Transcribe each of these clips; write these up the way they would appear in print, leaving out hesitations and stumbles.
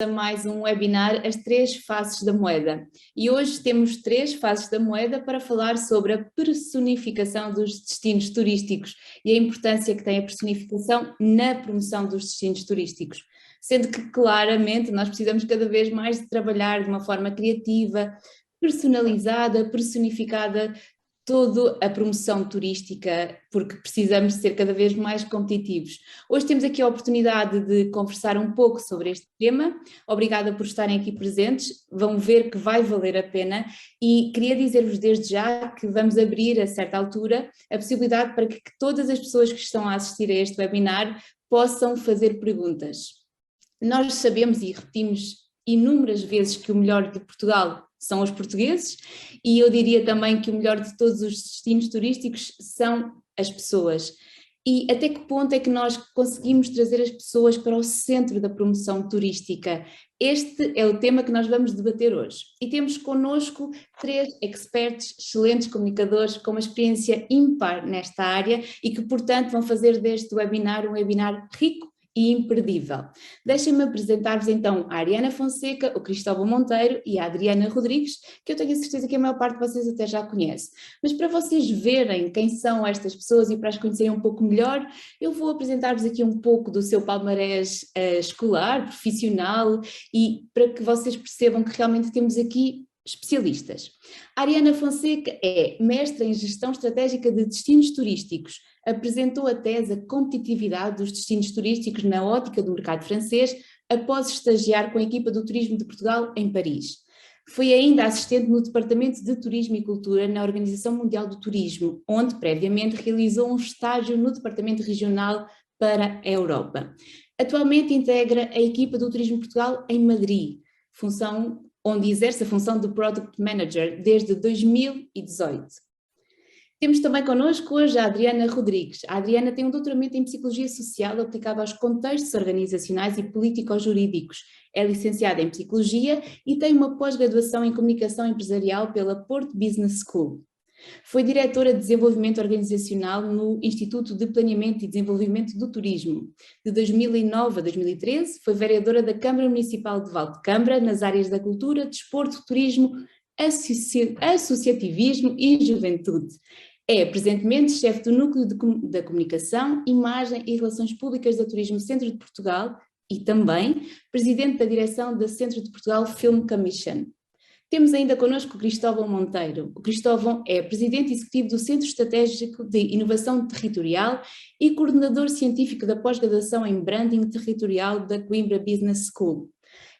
a mais um webinar, As Três Faces da Moeda. E hoje temos três faces da moeda para falar sobre a personificação dos destinos turísticos e a importância que tem a personificação na promoção dos destinos turísticos. Sendo que claramente nós precisamos cada vez mais de trabalhar de uma forma criativa, personalizada, personificada, toda a promoção turística, porque precisamos ser cada vez mais competitivos. Hoje temos aqui a oportunidade de conversar um pouco sobre este tema. Obrigada por estarem aqui presentes, vão ver que vai valer a pena e queria dizer-vos desde já que vamos abrir a certa altura a possibilidade para que todas as pessoas que estão a assistir a este webinar possam fazer perguntas. Nós sabemos e repetimos inúmeras vezes que o melhor de Portugal são os portugueses e eu diria também que o melhor de todos os destinos turísticos são as pessoas. E até que ponto é que nós conseguimos trazer as pessoas para o centro da promoção turística? Este é o tema que nós vamos debater hoje. E temos connosco três experts, excelentes comunicadores com uma experiência ímpar nesta área e que, portanto, vão fazer deste webinar um webinar rico e imperdível. Deixem-me apresentar-vos então a Ariana Fonseca, o Cristóvão Monteiro e a Adriana Rodrigues, que eu tenho a certeza que a maior parte de vocês até já conhece. Mas para vocês verem quem são estas pessoas e para as conhecerem um pouco melhor, eu vou apresentar-vos aqui um pouco do seu palmarés escolar, profissional e para que vocês percebam que realmente temos aqui especialistas. A Ariana Fonseca é mestra em Gestão Estratégica de Destinos Turísticos, apresentou a tese A Competitividade dos Destinos Turísticos na Ótica do Mercado Francês após estagiar com a equipa do Turismo de Portugal em Paris. Foi ainda assistente no Departamento de Turismo e Cultura na Organização Mundial do Turismo, onde previamente realizou um estágio no Departamento Regional para a Europa. Atualmente integra a equipa do Turismo de Portugal em Madrid, função onde exerce a função de Product Manager desde 2018. Temos também connosco hoje a Adriana Rodrigues. A Adriana tem um doutoramento em Psicologia Social aplicado aos contextos organizacionais e político-jurídicos. É licenciada em Psicologia e tem uma pós-graduação em Comunicação Empresarial pela Porto Business School. Foi diretora de Desenvolvimento Organizacional no Instituto de Planeamento e Desenvolvimento do Turismo. De 2009 a 2013, foi vereadora da Câmara Municipal de Valdecambra nas áreas da cultura, desporto, turismo, associativismo e juventude. É presentemente chefe do Núcleo da Comunicação, Imagem e Relações Públicas da Turismo Centro de Portugal e também presidente da direção da Centro de Portugal Film Commission. Temos ainda connosco o Cristóvão Monteiro. O Cristóvão é presidente executivo do Centro Estratégico de Inovação Territorial e coordenador científico da pós-graduação em Branding Territorial da Coimbra Business School.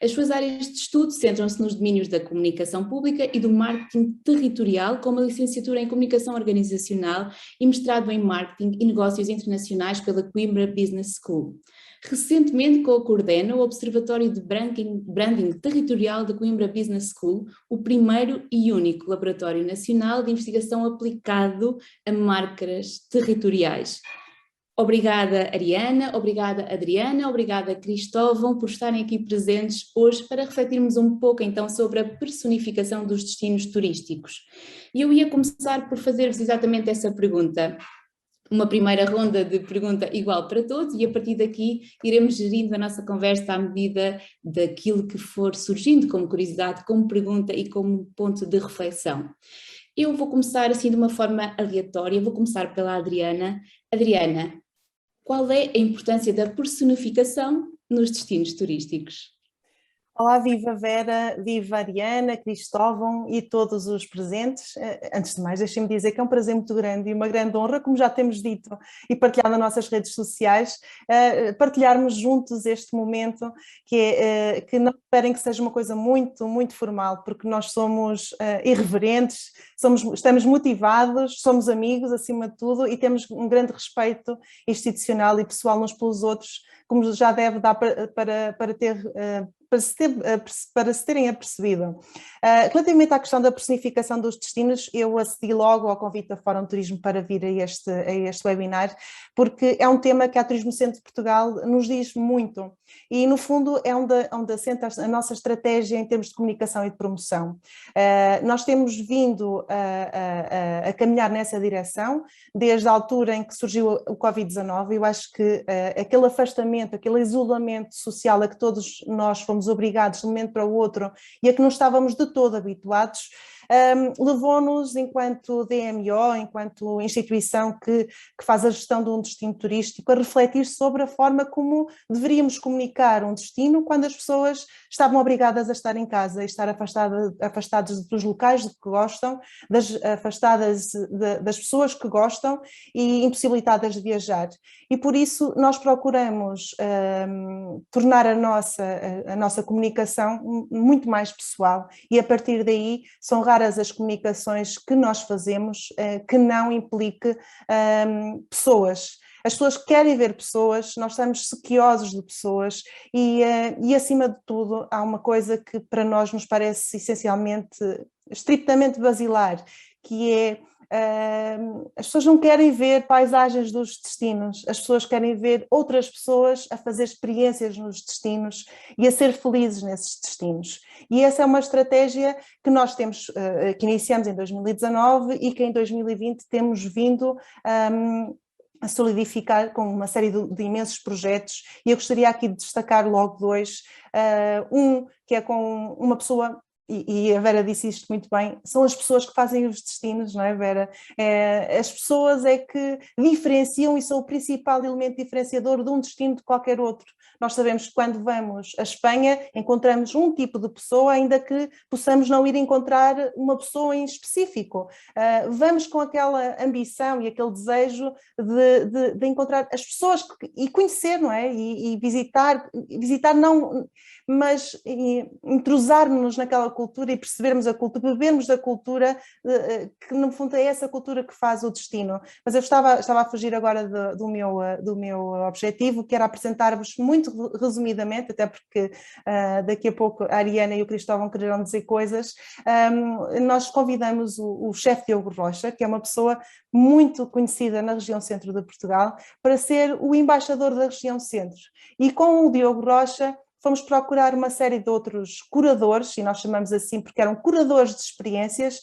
As suas áreas de estudo centram-se nos domínios da comunicação pública e do marketing territorial, com uma licenciatura em comunicação organizacional e mestrado em marketing e negócios internacionais pela Coimbra Business School. Recentemente coordena o Observatório de Branding Territorial da Coimbra Business School, o primeiro e único laboratório nacional de investigação aplicado a marcas territoriais. Obrigada, Ariana, obrigada, Adriana, obrigada, Cristóvão, por estarem aqui presentes hoje para refletirmos um pouco então sobre a personificação dos destinos turísticos. E eu ia começar por fazer-vos exatamente essa pergunta. Uma primeira ronda de pergunta igual para todos e a partir daqui iremos gerindo a nossa conversa à medida daquilo que for surgindo como curiosidade, como pergunta e como ponto de reflexão. Eu vou começar assim de uma forma aleatória, vou começar pela Adriana. Adriana, qual é a importância da personificação nos destinos turísticos? Olá, viva Vera, viva Ariana, Cristóvão e todos os presentes. Antes de mais, deixem-me dizer que é um prazer muito grande e uma grande honra, como já temos dito e partilhado nas nossas redes sociais, partilharmos juntos este momento que não esperem que seja uma coisa muito, muito formal, porque nós somos irreverentes, estamos motivados, somos amigos acima de tudo e temos um grande respeito institucional e pessoal uns pelos outros, como já deve dar para se terem apercebido. Relativamente à questão da personificação dos destinos, eu acedi logo ao convite da Fórum Turismo para vir a este webinar, porque é um tema que a Turismo Centro de Portugal nos diz muito e, no fundo, é onde assenta a nossa estratégia em termos de comunicação e de promoção. Nós temos vindo a caminhar nessa direção desde a altura em que surgiu o Covid-19. Eu acho que aquele afastamento, aquele isolamento social a que todos nós fomos fomos obrigados de um momento para o outro e a que não estávamos de todo habituados, levou-nos, enquanto DMO, enquanto instituição que faz a gestão de um destino turístico, a refletir sobre a forma como deveríamos comunicar um destino quando as pessoas estavam obrigadas a estar em casa e estar afastadas dos locais de que gostam, afastadas das pessoas que gostam e impossibilitadas de viajar. E por isso nós procuramos tornar a nossa comunicação muito mais pessoal, e a partir daí são raras as comunicações que nós fazemos que não implique pessoas. As pessoas querem ver pessoas, nós estamos sequiosos de pessoas e acima de tudo há uma coisa que para nós nos parece estritamente basilar, que é as pessoas não querem ver paisagens dos destinos, as pessoas querem ver outras pessoas a fazer experiências nos destinos e a ser felizes nesses destinos. E essa é uma estratégia que nós temos, que iniciamos em 2019 e que em 2020 temos vindo a solidificar com uma série de imensos projetos, e eu gostaria aqui de destacar logo dois, um que é com uma pessoa, e a Vera disse isto muito bem, são as pessoas que fazem os destinos, não é, Vera? As pessoas é que diferenciam e são o principal elemento diferenciador de um destino de qualquer outro. Nós sabemos que quando vamos à Espanha encontramos um tipo de pessoa, ainda que possamos não ir encontrar uma pessoa em específico. Vamos com aquela ambição e aquele desejo de encontrar as pessoas e conhecer, não é? E visitar não, mas entrosar-nos naquela cultura e percebermos a cultura, bebermos da cultura, que no fundo é essa cultura que faz o destino. Mas eu estava a fugir agora do meu objetivo, que era apresentar-vos muito resumidamente, até porque daqui a pouco a Ariana e o Cristóvão quererão dizer coisas. Nós convidamos o chefe Diogo Rocha, que é uma pessoa muito conhecida na região centro de Portugal, para ser o embaixador da região centro. E com o Diogo Rocha fomos procurar uma série de outros curadores, e nós chamamos assim porque eram curadores de experiências,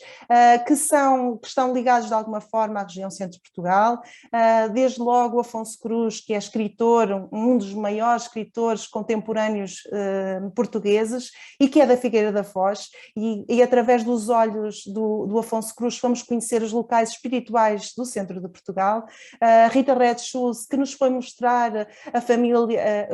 que estão ligados de alguma forma à região centro de Portugal, desde logo Afonso Cruz, que é escritor, um dos maiores escritores contemporâneos portugueses, e que é da Figueira da Foz, e através dos olhos do Afonso Cruz fomos conhecer os locais espirituais do centro de Portugal. Rita Red Shoes, que nos foi mostrar a família,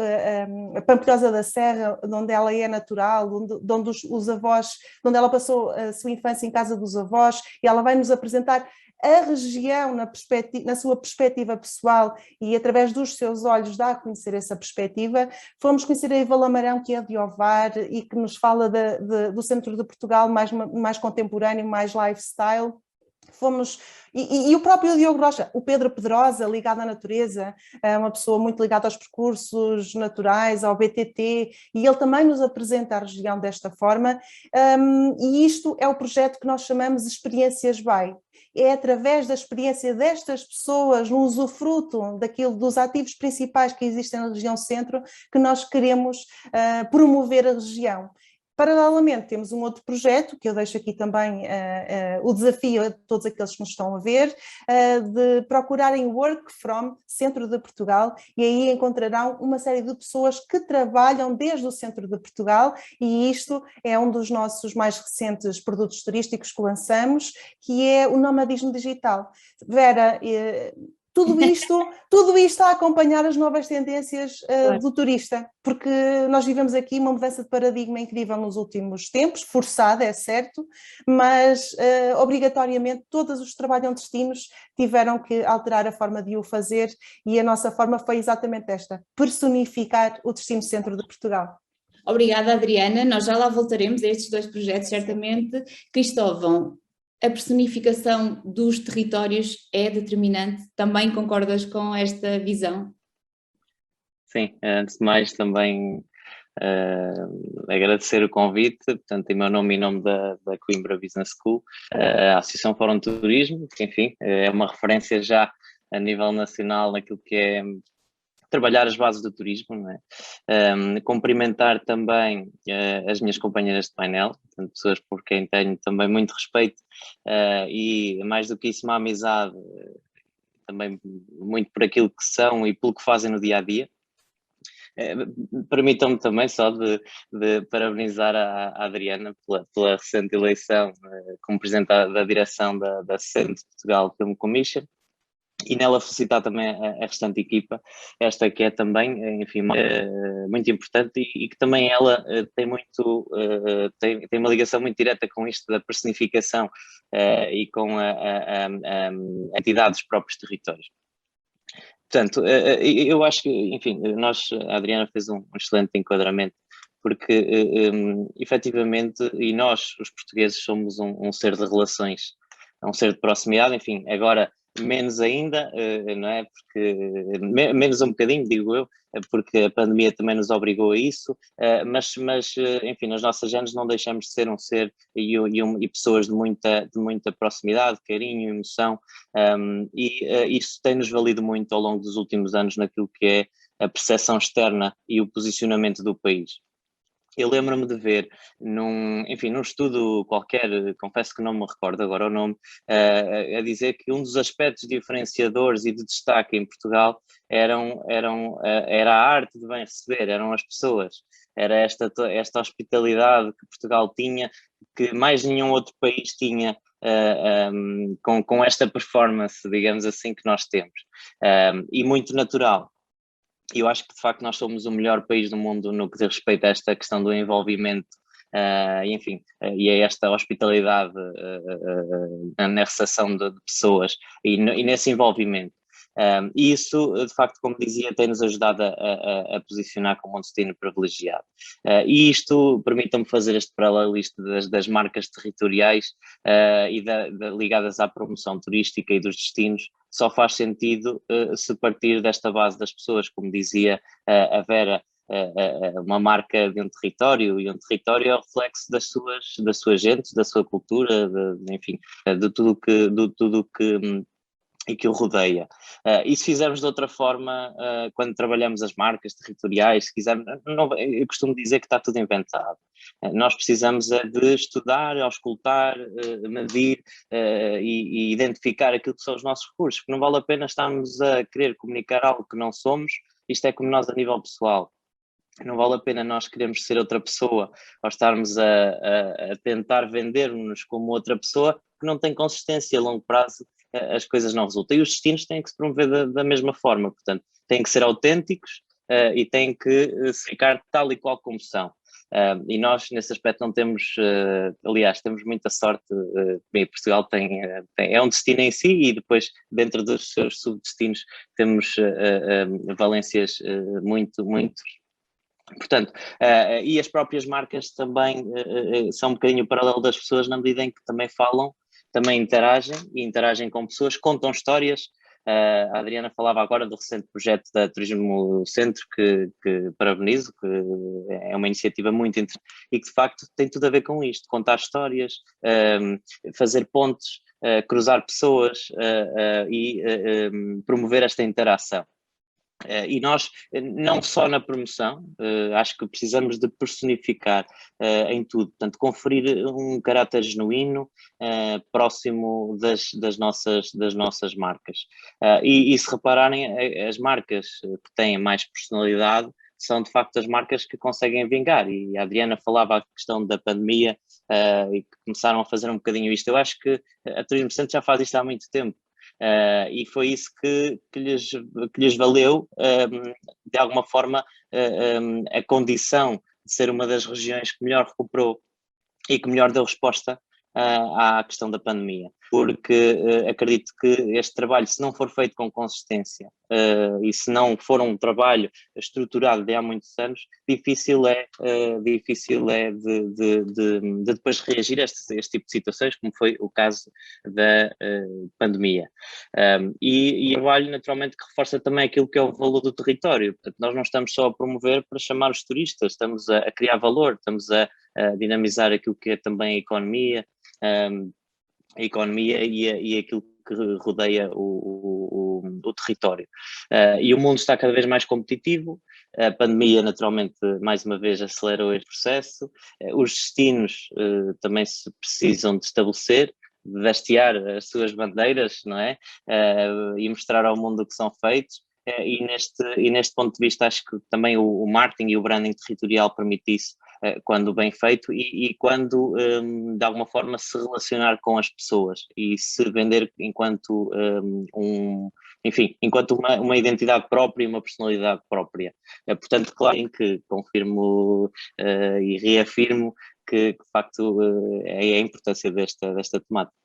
a Pampilhosa da Serra, onde ela é natural, onde os avós, onde ela passou a sua infância em casa dos avós, e ela vai nos apresentar a região na sua perspectiva pessoal, e através dos seus olhos dá a conhecer essa perspectiva. Fomos conhecer a Eva Lamarão, que é de Ovar e que nos fala do centro de Portugal mais contemporâneo, mais lifestyle. E o próprio Diogo Rocha, o Pedro Pedrosa, ligado à natureza, é uma pessoa muito ligada aos percursos naturais, ao BTT, e ele também nos apresenta a região desta forma, e isto é o projeto que nós chamamos de Experiências BAI. É através da experiência destas pessoas, no usufruto dos ativos principais que existem na região centro, que nós queremos promover a região. Paralelamente, temos um outro projeto, que eu deixo aqui também o desafio a todos aqueles que nos estão a ver, de procurarem Work From Centro de Portugal, e aí encontrarão uma série de pessoas que trabalham desde o centro de Portugal, e isto é um dos nossos mais recentes produtos turísticos que lançamos, que é o nomadismo digital. Vera, tudo isto a acompanhar as novas tendências do turista, porque nós vivemos aqui uma mudança de paradigma incrível nos últimos tempos, forçada, é certo, mas obrigatoriamente todos os que trabalham destinos tiveram que alterar a forma de o fazer, e a nossa forma foi exatamente esta: personificar o destino centro de Portugal. Obrigada, Adriana. Nós já lá voltaremos a estes dois projetos, certamente. Cristóvão, a personificação dos territórios é determinante. Também concordas com esta visão? Sim, antes de mais também agradecer o convite, portanto, em meu nome e em nome da Coimbra Business School, a Associação Fórum de Turismo, que enfim, é uma referência já a nível nacional naquilo que é trabalhar as bases do turismo, não é? Cumprimentar também as minhas companheiras de painel, portanto, pessoas por quem tenho também muito respeito e mais do que isso uma amizade, também muito por aquilo que são e pelo que fazem no dia a dia. Permitam-me também só de parabenizar a Adriana pela recente eleição como Presidente da direção da SEND Portugal Film Commission, e nela felicitar também a restante equipa, esta que é também, enfim, muito importante e que também ela tem uma ligação muito direta com isto da personificação e com a entidade dos próprios territórios. Portanto, eu acho que, enfim, a Adriana fez um excelente enquadramento, porque efetivamente, e nós, os portugueses, somos um ser de relações, um ser de proximidade, enfim, agora menos ainda, não é? Porque, menos um bocadinho, digo eu, porque a pandemia também nos obrigou a isso, mas enfim, nas nossas genes não deixamos de ser um ser e pessoas de muita proximidade, carinho, emoção, e isso tem-nos valido muito ao longo dos últimos anos naquilo que é a percepção externa e o posicionamento do país. Eu lembro-me de ver num estudo qualquer, confesso que não me recordo agora o nome, a dizer que um dos aspectos diferenciadores e de destaque em Portugal era a arte de bem receber, eram as pessoas, era esta hospitalidade que Portugal tinha, que mais nenhum outro país tinha, com esta performance, digamos assim, que nós temos, e muito natural. Eu acho que de facto nós somos o melhor país do mundo no que diz respeito a esta questão do envolvimento, e a esta hospitalidade na recepção de pessoas e nesse envolvimento. E isso, de facto, como dizia, tem-nos ajudado a posicionar como um destino privilegiado. E isto, permita-me fazer este paralelismo das marcas territoriais e ligadas à promoção turística e dos destinos, só faz sentido se partir desta base das pessoas, como dizia a Vera, uma marca de um território, e um território é o reflexo das suas gentes, da sua cultura, enfim, de tudo que e que o rodeia. E se fizermos de outra forma, quando trabalhamos as marcas territoriais, se quisermos, eu costumo dizer que está tudo inventado. Nós precisamos de estudar, auscultar, medir e identificar aquilo que são os nossos recursos, porque não vale a pena estarmos a querer comunicar algo que não somos. Isto é como nós a nível pessoal. Não vale a pena nós queremos ser outra pessoa ou estarmos a tentar vender-nos como outra pessoa que não tem consistência a longo prazo. As coisas não resultam. E os destinos têm que se promover da mesma forma, portanto, têm que ser autênticos e têm que ficar tal e qual como são. E nós, nesse aspecto, não temos, aliás, temos muita sorte. Portugal é um destino em si e depois, dentro dos seus subdestinos, temos valências muito. Portanto, e as próprias marcas também são um bocadinho o paralelo das pessoas, na medida em que também falam, também interagem com pessoas, contam histórias. A Adriana falava agora do recente projeto da Turismo Centro, que parabenizo, que é uma iniciativa muito interessante e que de facto tem tudo a ver com isto, contar histórias, fazer pontes, cruzar pessoas e promover esta interação. E nós, não só na promoção, acho que precisamos de personificar em tudo, portanto, conferir um caráter genuíno, próximo das nossas marcas. E se repararem, as marcas que têm mais personalidade são de facto as marcas que conseguem vingar, e a Adriana falava a questão da pandemia e que começaram a fazer um bocadinho isto. Eu acho que a Turismo Centro já faz isto há muito tempo. E foi isso que lhes valeu, de alguma forma, a condição de ser uma das regiões que melhor recuperou e que melhor deu resposta à questão da pandemia, porque acredito que este trabalho, se não for feito com consistência e se não for um trabalho estruturado de há muitos anos, difícil é de depois reagir a este tipo de situações, como foi o caso da pandemia. E trabalho naturalmente que reforça também aquilo que é o valor do território. Portanto, nós não estamos só a promover para chamar os turistas, estamos a criar valor, estamos a dinamizar aquilo que é também a economia e aquilo que rodeia o território. E o mundo está cada vez mais competitivo, a pandemia naturalmente mais uma vez acelerou este processo, os destinos também se precisam de estabelecer, de hastear as suas bandeiras, não é? E mostrar ao mundo o que são feitos. E neste ponto de vista acho que também o marketing e o branding territorial permite isso quando bem feito e quando de alguma forma se relacionar com as pessoas e se vender enquanto enfim, enquanto uma identidade própria e uma personalidade própria. Portanto, claro que confirmo e reafirmo que de facto é a importância desta temática.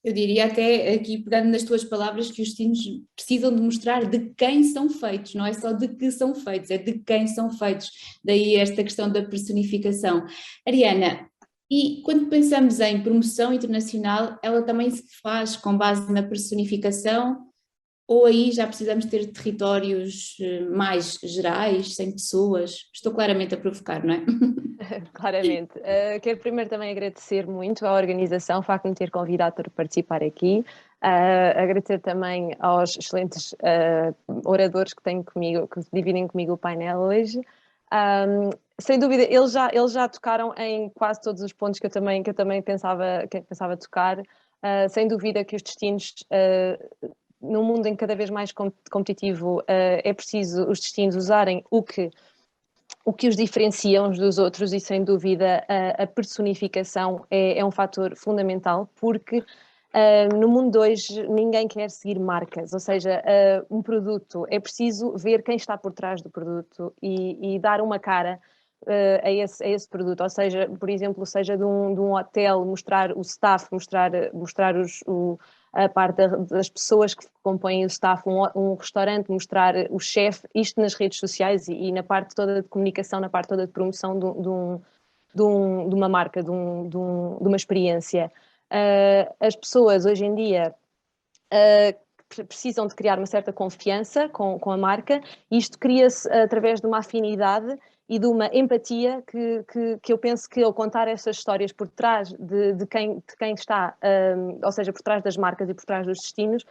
Eu diria até aqui, pegando nas tuas palavras, que os destinos precisam de mostrar de quem são feitos, não é só de que são feitos, é de quem são feitos. Daí esta questão da personificação. Ariana, e quando pensamos em promoção internacional, ela também se faz com base na personificação, ou aí já precisamos ter territórios mais gerais, sem pessoas? Estou claramente a provocar, não é? Claramente. Quero primeiro também agradecer muito à organização, o facto de me ter convidado para participar aqui. Agradecer também aos excelentes oradores que tenho comigo, que dividem comigo o painel hoje. Sem dúvida, eles já tocaram em quase todos os pontos que eu também pensava tocar. Sem dúvida que os destinos, num mundo em cada vez mais competitivo, é preciso os destinos usarem o que os diferencia uns dos outros e, sem dúvida, a personificação é um fator fundamental, porque no mundo de hoje ninguém quer seguir marcas, ou seja, um produto, é preciso ver quem está por trás do produto e dar uma cara a esse produto, ou seja, por exemplo, seja de um hotel, mostrar o staff, mostrar a parte das pessoas que compõem o staff, um restaurante, mostrar o chefe, isto nas redes sociais e na parte toda de comunicação, na parte toda de promoção de uma marca, de uma experiência. As pessoas hoje em dia precisam de criar uma certa confiança com a marca e isto cria-se através de uma afinidade e de uma empatia que eu penso que ao contar essas histórias por trás de quem está, ou seja, por trás das marcas e por trás dos destinos,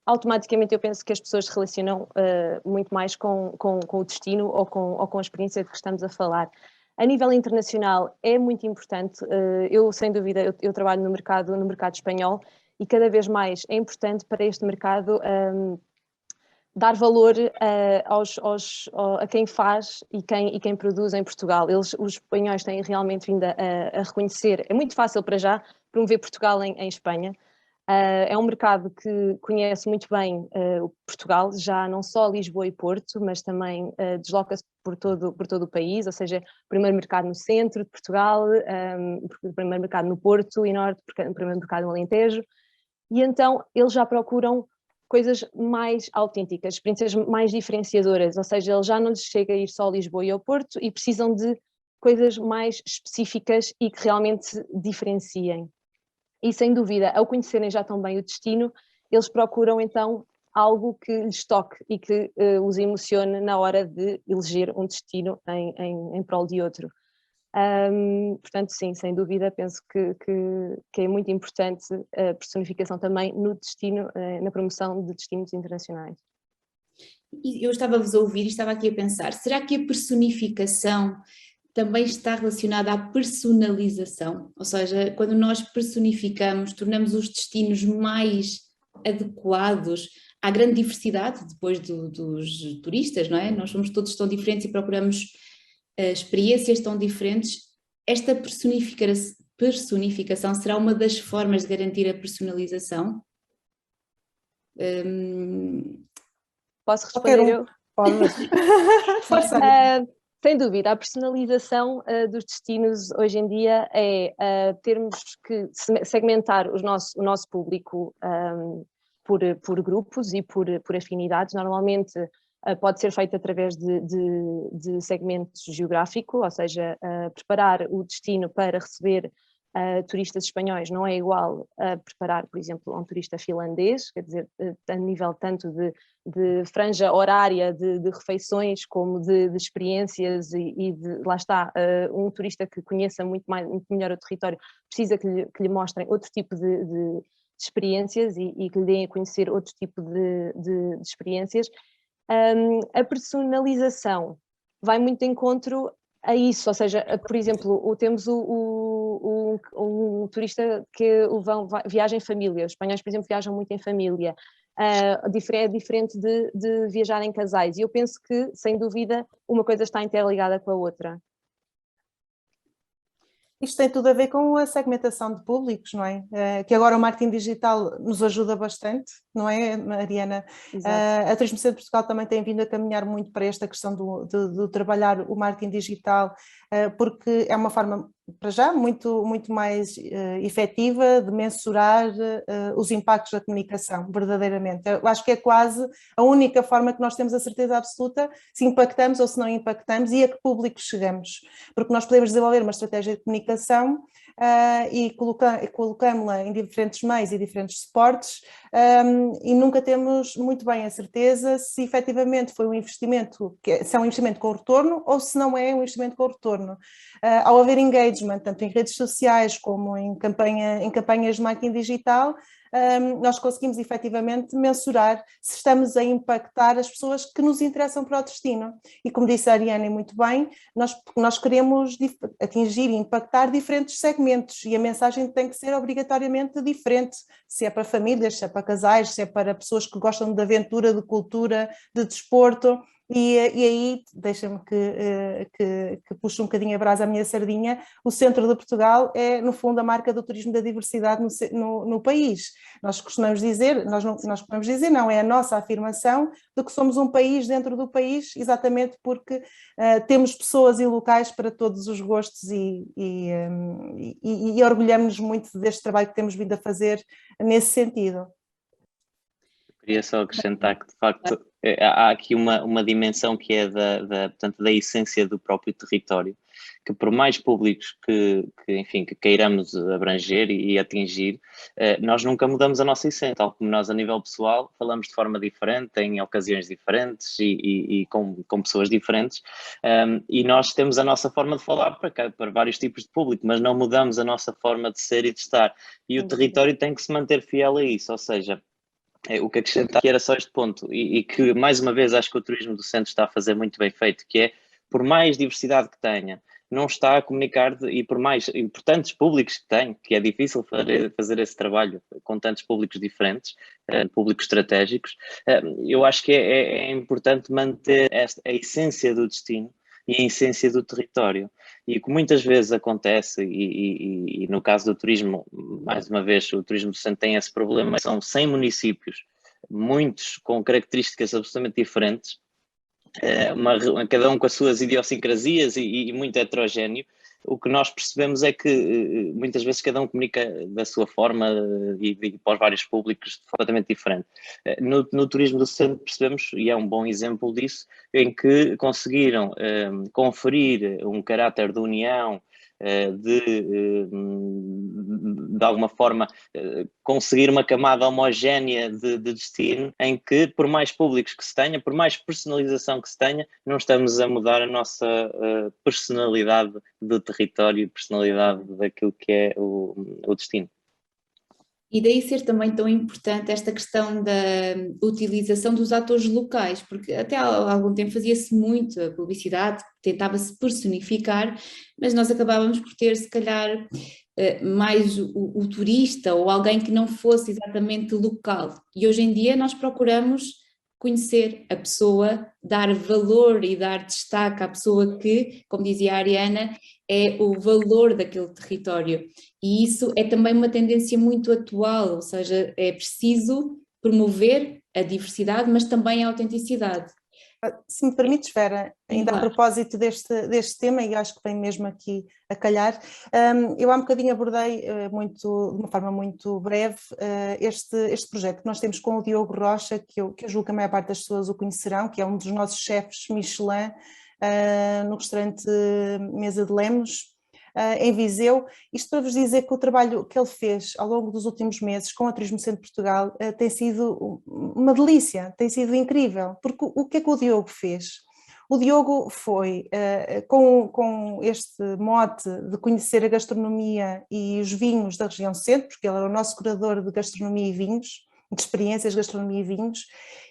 automaticamente eu penso que as pessoas se relacionam muito mais com o destino ou com a experiência de que estamos a falar. A nível internacional é muito importante, eu sem dúvida, eu trabalho no mercado espanhol e cada vez mais é importante para este mercado dar valor a quem faz e quem produz em Portugal. Os espanhóis têm realmente vindo a reconhecer, é muito fácil para já promover Portugal em Espanha. É um mercado que conhece muito bem Portugal, já não só Lisboa e Porto, mas também desloca-se por todo o país, ou seja, o primeiro mercado no centro de Portugal, o primeiro mercado no Porto e Norte, o primeiro mercado no Alentejo, e então eles já procuram coisas mais autênticas, experiências mais diferenciadoras, ou seja, eles já não lhes chega a ir só a Lisboa e ao Porto e precisam de coisas mais específicas e que realmente diferenciem. E sem dúvida, ao conhecerem já tão bem o destino, eles procuram então algo que lhes toque e que os emocione na hora de eleger um destino em prol de outro. Portanto, sim, sem dúvida, penso que é muito importante a personificação também no destino, na promoção de destinos internacionais. Eu estava-vos a ouvir e estava aqui a pensar, será que a personificação também está relacionada à personalização? Ou seja, quando nós personificamos, tornamos os destinos mais adequados à grande diversidade depois dos turistas, não é? Nós somos todos tão diferentes e procuramos experiências tão diferentes. Esta personificação será uma das formas de garantir a personalização? Posso responder eu? Pode, mas... Força. Sem dúvida, a personalização dos destinos hoje em dia é termos que segmentar o nosso público por grupos e por afinidades. Normalmente pode ser feito através de segmentos geográficos, ou seja, preparar o destino para receber turistas espanhóis não é igual a preparar, por exemplo, um turista finlandês, quer dizer, a nível tanto de franja horária de refeições como de experiências e lá está, um turista que conheça muito melhor o território precisa que lhe mostrem outro tipo de experiências e que lhe deem a conhecer outro tipo de experiências. A personalização vai muito de encontro a isso, ou seja, por exemplo, temos um turista que viaja em família, os espanhóis, por exemplo, viajam muito em família, é diferente de viajar em casais. E eu penso que, sem dúvida, uma coisa está interligada com a outra. Isto tem tudo a ver com a segmentação de públicos, não é? Que agora o marketing digital nos ajuda bastante, não é, Mariana? A Turismo Centro de Portugal também tem vindo a caminhar muito para esta questão de trabalhar o marketing digital, porque é uma forma, para já, muito mais efetiva de mensurar os impactos da comunicação, verdadeiramente. Eu acho que é quase a única forma que nós temos a certeza absoluta se impactamos ou se não impactamos e a que público chegamos. Porque nós podemos desenvolver uma estratégia de comunicação e colocamos-la em diferentes meios e diferentes suportes e nunca temos muito bem a certeza se efetivamente foi um investimento, se é um investimento com retorno ou se não é um investimento com retorno. Ao haver engagement, tanto em redes sociais como em campanhas de marketing digital, nós conseguimos efetivamente mensurar se estamos a impactar as pessoas que nos interessam para o destino. E como disse a Ariane muito bem, nós queremos atingir e impactar diferentes segmentos e a mensagem tem que ser obrigatoriamente diferente, se é para famílias, se é para casais, se é para pessoas que gostam de aventura, de cultura, de desporto. E aí, deixa-me que puxe um bocadinho a brasa à minha sardinha, o centro de Portugal é, no fundo, a marca do turismo da diversidade no país. Nós costumamos dizer, não, é a nossa afirmação de que somos um país dentro do país, exatamente porque temos pessoas e locais para todos os gostos e orgulhamos-nos muito deste trabalho que temos vindo a fazer nesse sentido. Queria só acrescentar que, de facto, há aqui uma dimensão que é portanto, da essência do próprio território, que por mais públicos que queiramos abranger e atingir, nós nunca mudamos a nossa essência, tal como nós a nível pessoal falamos de forma diferente, em ocasiões diferentes e com pessoas diferentes, e nós temos a nossa forma de falar para vários tipos de público, mas não mudamos a nossa forma de ser e de estar, e o território tem que se manter fiel a isso, ou seja, o que acrescentar aqui era só este ponto e que, mais uma vez, acho que o turismo do centro está a fazer muito bem feito, que é, por mais diversidade que tenha, não está a comunicar, e por mais importantes públicos que tem, que é difícil fazer esse trabalho com tantos públicos diferentes, públicos estratégicos, eu acho que é importante manter a essência do destino e a essência do território. E o que muitas vezes acontece, e no caso do turismo, mais uma vez, o turismo do centro tem esse problema, são 100 municípios, muitos com características absolutamente diferentes, cada um com as suas idiosincrasias e muito heterogéneo. O que nós percebemos é que muitas vezes cada um comunica da sua forma e para os vários públicos completamente diferente. No turismo do centro percebemos, e é um bom exemplo disso, em que conseguiram conferir um caráter de união, de alguma forma conseguir uma camada homogénea de destino, em que por mais públicos que se tenha, por mais personalização que se tenha, não estamos a mudar a nossa personalidade do território e personalidade daquilo que é o destino. E daí ser também tão importante esta questão da utilização dos atores locais, porque até há algum tempo fazia-se muito a publicidade, tentava-se personificar, mas nós acabávamos por ter, se calhar, mais o turista ou alguém que não fosse exatamente local. E hoje em dia nós procuramos conhecer a pessoa, dar valor e dar destaque à pessoa que, como dizia a Ariana, é o valor daquele território. E isso é também uma tendência muito atual, ou seja, é preciso promover a diversidade, mas também a autenticidade. Se me permites, Vera, ainda claro. A propósito deste tema, e acho que vem mesmo aqui a calhar, eu há um bocadinho abordei de uma forma muito breve este projeto que nós temos com o Diogo Rocha, que eu julgo que a maior parte das pessoas o conhecerão, que é um dos nossos chefes Michelin no restaurante Mesa de Lemos, em Viseu. Isto para vos dizer que o trabalho que ele fez ao longo dos últimos meses com a Turismo Centro de Portugal tem sido uma delícia, tem sido incrível, porque o que é que o Diogo fez? O Diogo foi, com este mote de conhecer a gastronomia e os vinhos da região centro, porque ele era o nosso curador de gastronomia e vinhos, de experiências de gastronomia e vinhos,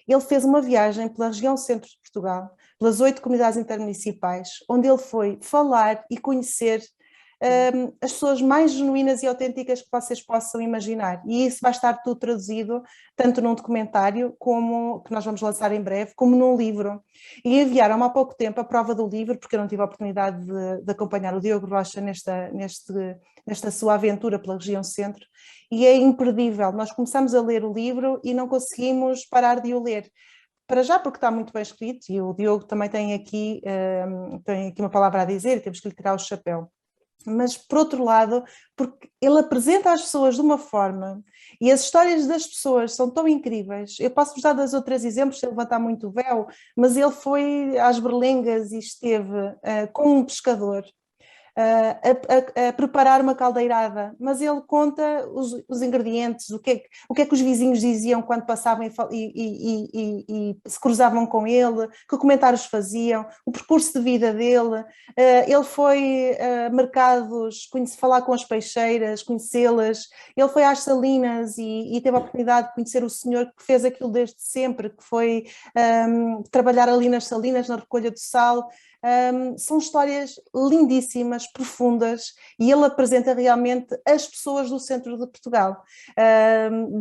ele fez uma viagem pela região centro de Portugal, pelas 8 comunidades intermunicipais, onde ele foi falar e conhecer as pessoas mais genuínas e autênticas que vocês possam imaginar. E isso vai estar tudo traduzido, tanto num documentário, como que nós vamos lançar em breve, como num livro. E enviaram-me há pouco tempo a prova do livro, porque eu não tive a oportunidade de acompanhar o Diogo Rocha nesta sua aventura pela região centro, e é imperdível. Nós começamos a ler o livro e não conseguimos parar de o ler. Para já porque está muito bem escrito, e o Diogo também tem aqui uma palavra a dizer, e temos que lhe tirar o chapéu. Mas, por outro lado, porque ele apresenta as pessoas de uma forma, e as histórias das pessoas são tão incríveis. Eu posso-vos dar dois ou três exemplos, sem levantar muito o véu, mas ele foi às Berlengas e esteve com um pescador a preparar uma caldeirada, mas ele conta os ingredientes, o que é que os vizinhos diziam quando passavam e se cruzavam com ele, que comentários faziam, o percurso de vida dele. Ele foi a mercados, falar com as peixeiras, conhecê-las. Ele foi às salinas e teve a oportunidade de conhecer o senhor que fez aquilo desde sempre, que foi trabalhar ali nas salinas, na recolha do sal. São histórias lindíssimas, profundas, e ele apresenta realmente as pessoas do centro de Portugal,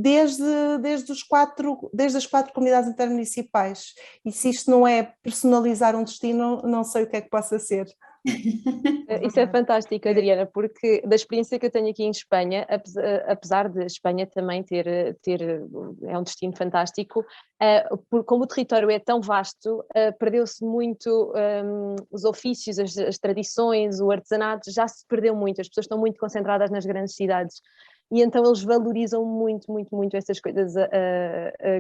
desde as 4 comunidades intermunicipais. E se isto não é personalizar um destino, não sei o que é que possa ser. Isso é fantástico, Adriana, porque da experiência que eu tenho aqui em Espanha, apesar de Espanha também ter é um destino fantástico, como o território é tão vasto, perdeu-se muito os ofícios, as tradições, o artesanato, já se perdeu muito, as pessoas estão muito concentradas nas grandes cidades. E então eles valorizam muito, muito, muito essas coisas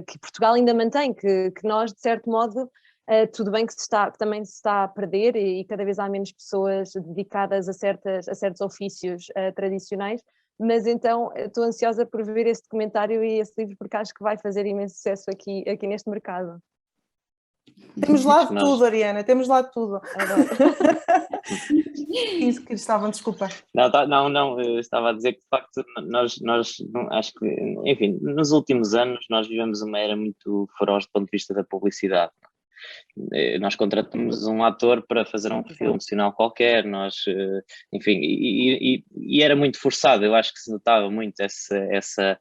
que Portugal ainda mantém, que nós, de certo modo, tudo bem que também se está a perder e cada vez há menos pessoas dedicadas a certos ofícios tradicionais, mas então estou ansiosa por ver esse documentário e esse livro, porque acho que vai fazer imenso sucesso aqui neste mercado. Temos lá de tudo, Ariana, temos lá de tudo. Isso que estavam, desculpa. Não, eu estava a dizer que de facto nós acho que, enfim, nos últimos anos nós vivemos uma era muito feroz do ponto de vista da publicidade. Nós contratamos um ator para fazer um filme nacional qualquer, enfim, e era muito forçado, eu acho que se notava muito essa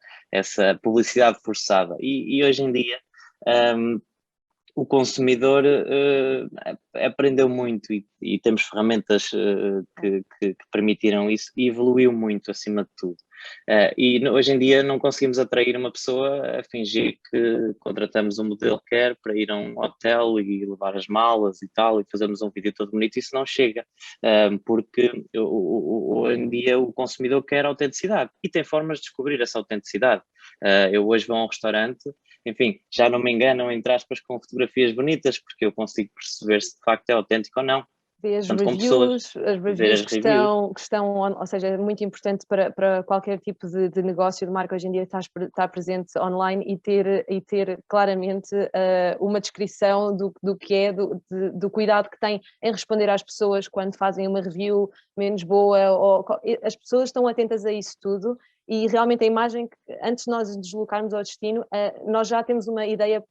publicidade forçada, e hoje em dia o consumidor aprendeu muito e temos ferramentas que permitiram isso e evoluiu muito acima de tudo. E hoje em dia não conseguimos atrair uma pessoa a fingir que contratamos um modelo quer para ir a um hotel e levar as malas e tal e fazermos um vídeo todo bonito. Isso não chega, porque hoje em dia o consumidor quer autenticidade e tem formas de descobrir essa autenticidade. Eu hoje vou a um restaurante, enfim, já não me enganam, entre aspas, com fotografias bonitas, porque eu consigo perceber se de facto é autêntico ou não. Ver as reviews que estão, ou seja, é muito importante para qualquer tipo de negócio, de marca hoje em dia estar presente online e ter claramente uma descrição do que é, do cuidado que tem em responder às pessoas quando fazem uma review menos boa, as pessoas estão atentas a isso tudo. E realmente a imagem, antes de nós nos deslocarmos ao destino, nós já temos uma ideia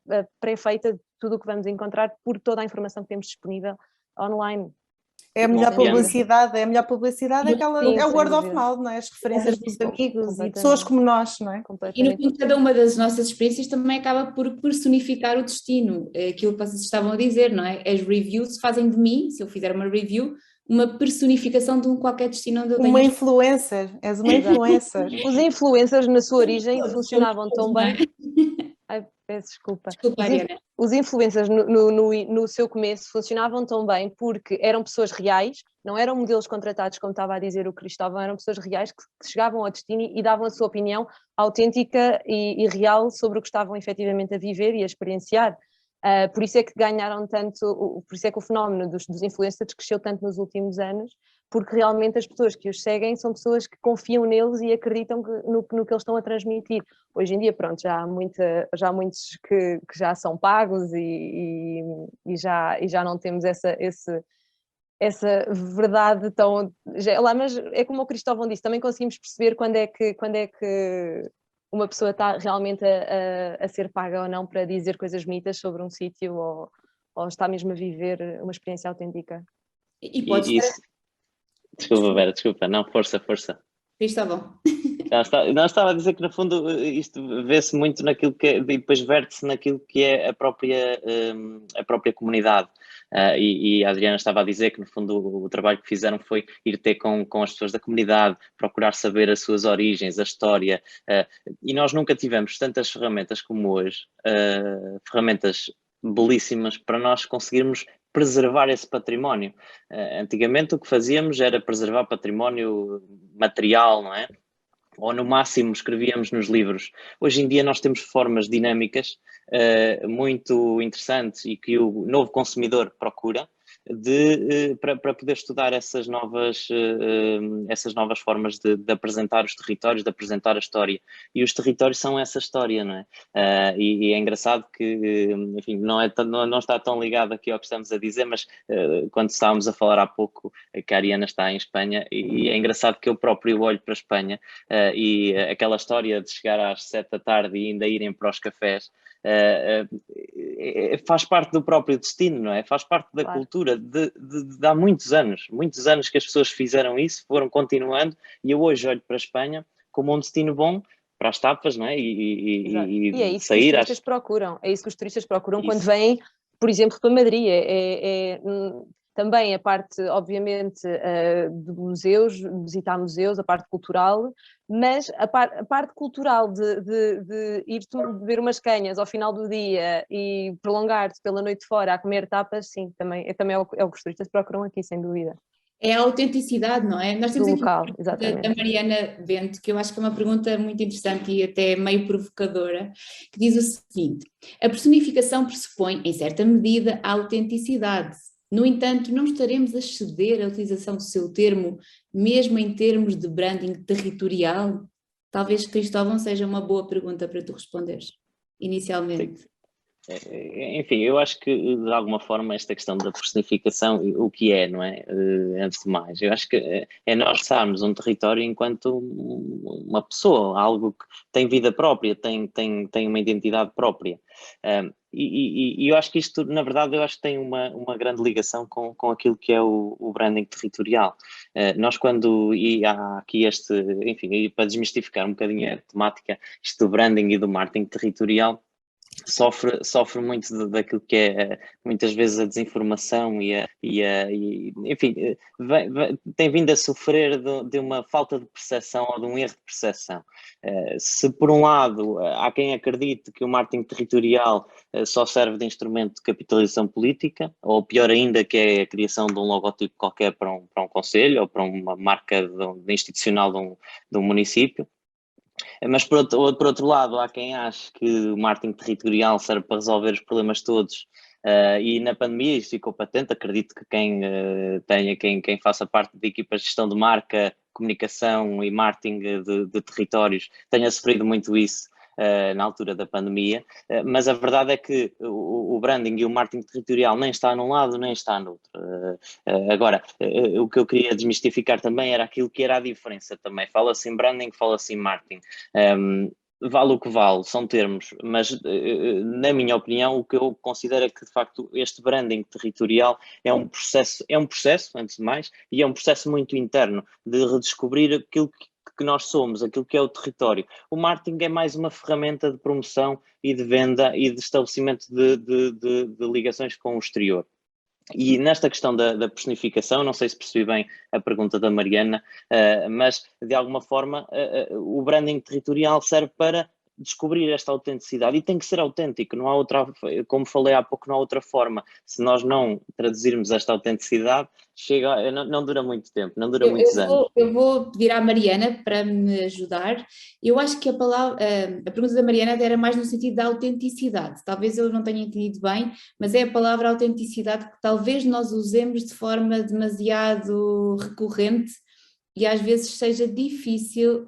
pré-feita de tudo o que vamos encontrar por toda a informação que temos disponível online. É a melhor publicidade, é o word of mouth, não é? As referências dos amigos e pessoas como nós, não é? E no fundo, cada uma das nossas experiências também acaba por personificar o destino, aquilo que vocês estavam a dizer, não é? As reviews fazem de mim, se eu fizer uma review, uma personificação de qualquer destino onde eu tenho... Uma influencer, és uma influencer. Os influencers na sua origem funcionavam tão bem... Ai, peço desculpa. Desculpa, Ariana. Os influencers no seu começo funcionavam tão bem porque eram pessoas reais, não eram modelos contratados, como estava a dizer o Cristóvão, eram pessoas reais que chegavam ao destino e davam a sua opinião autêntica e real sobre o que estavam efetivamente a viver e a experienciar. Por isso é que ganharam tanto, por isso é que o fenómeno dos influencers cresceu tanto nos últimos anos, porque realmente as pessoas que os seguem são pessoas que confiam neles e acreditam no que eles estão a transmitir. Hoje em dia, pronto, já há muitos que já são pagos e já não temos essa verdade tão... Mas é como o Cristóvão disse, também conseguimos perceber quando é que uma pessoa está realmente a ser paga ou não para dizer coisas bonitas sobre um sítio ou está mesmo a viver uma experiência autêntica. E pode ser... Desculpa, Vera, desculpa. Não, força, força. Cristóvão. Não, estava a dizer que no fundo isto vê-se muito naquilo que é, e depois verte-se naquilo que é a própria comunidade. E a Adriana estava a dizer que no fundo o trabalho que fizeram foi ir ter com as pessoas da comunidade, procurar saber as suas origens, a história, e nós nunca tivemos tantas ferramentas como hoje, ferramentas belíssimas para nós conseguirmos preservar esse património. Antigamente o que fazíamos era preservar património material, não é? Ou no máximo escrevíamos nos livros. Hoje em dia nós temos formas dinâmicas muito interessantes e que o novo consumidor procura para poder estudar essas novas formas de apresentar os territórios, de apresentar a história. E os territórios são essa história, não é? E é engraçado que, enfim, não está tão ligado aqui ao que estamos a dizer, mas quando estávamos a falar há pouco, que a Ariana está em Espanha, e é engraçado que eu próprio olho para a Espanha e aquela história de chegar às 7 da tarde e ainda irem para os cafés, faz parte do próprio destino, não é? Faz parte da cultura de há muitos anos que as pessoas fizeram isso, foram continuando, e eu hoje olho para a Espanha como um destino bom para as tapas, não é? E é isso sair que os turistas procuram, é isso que os turistas procuram isso. Quando vêm, por exemplo, para Madrid. Também a parte, obviamente, de museus, visitar museus, a parte cultural, mas a parte cultural de ir beber umas canhas ao final do dia e prolongar-te pela noite fora a comer tapas, sim, também é o que os turistas procuram aqui, sem dúvida. É a autenticidade, não é? Nós temos do aqui local, exatamente. Da Mariana Bento, que eu acho que é uma pergunta muito interessante e até meio provocadora, que diz o seguinte: a personificação pressupõe, em certa medida, a autenticidade. No entanto, não estaremos a ceder à utilização do seu termo, mesmo em termos de branding territorial? Talvez, Cristóvão, seja uma boa pergunta para tu responderes, inicialmente. Enfim, eu acho que de alguma forma esta questão da personificação, o que é, não é? Antes de mais, eu acho que é nós pensarmos um território enquanto uma pessoa, algo que tem vida própria, tem uma identidade própria. E eu acho que isto, na verdade, eu acho que tem uma grande ligação com aquilo que é o branding territorial. Nós e há aqui enfim, para desmistificar um bocadinho a temática, isto do branding e do marketing territorial, sofre muito daquilo que é muitas vezes a desinformação enfim, tem vindo a sofrer de uma falta de percepção ou de um erro de percepção. Se por um lado há quem acredite que o marketing territorial só serve de instrumento de capitalização política, ou pior ainda, que é a criação de um logotipo qualquer para um concelho ou para uma marca institucional de um município. Mas por outro lado, há quem ache que o marketing territorial serve para resolver os problemas todos, e na pandemia isso ficou patente. Acredito que quem faça parte de equipas de gestão de marca, comunicação e marketing de territórios tenha sofrido muito isso na altura da pandemia, mas a verdade é que o branding e o marketing territorial nem está num lado nem está no outro. Agora, o que eu queria desmistificar também era aquilo que era a diferença também. Fala-se em branding, fala-se em marketing. Vale o que vale, são termos, mas na minha opinião o que eu considero é que de facto este branding territorial é um processo antes de mais, e é um processo muito interno de redescobrir aquilo que nós somos, aquilo que é o território. O marketing é mais uma ferramenta de promoção e de venda e de estabelecimento de ligações com o exterior. E nesta questão da personificação, não sei se percebi bem a pergunta da Mariana, mas de alguma forma o branding territorial serve para descobrir esta autenticidade, e tem que ser autêntico, não há outra, como falei há pouco, não há outra forma. Se nós não traduzirmos esta autenticidade, não dura muito tempo, não dura muitos anos. Eu vou pedir à Mariana para me ajudar. Eu acho que a pergunta da Mariana era mais no sentido da autenticidade. Talvez eu não tenha entendido bem, mas é a palavra autenticidade que talvez nós usemos de forma demasiado recorrente, e às vezes seja difícil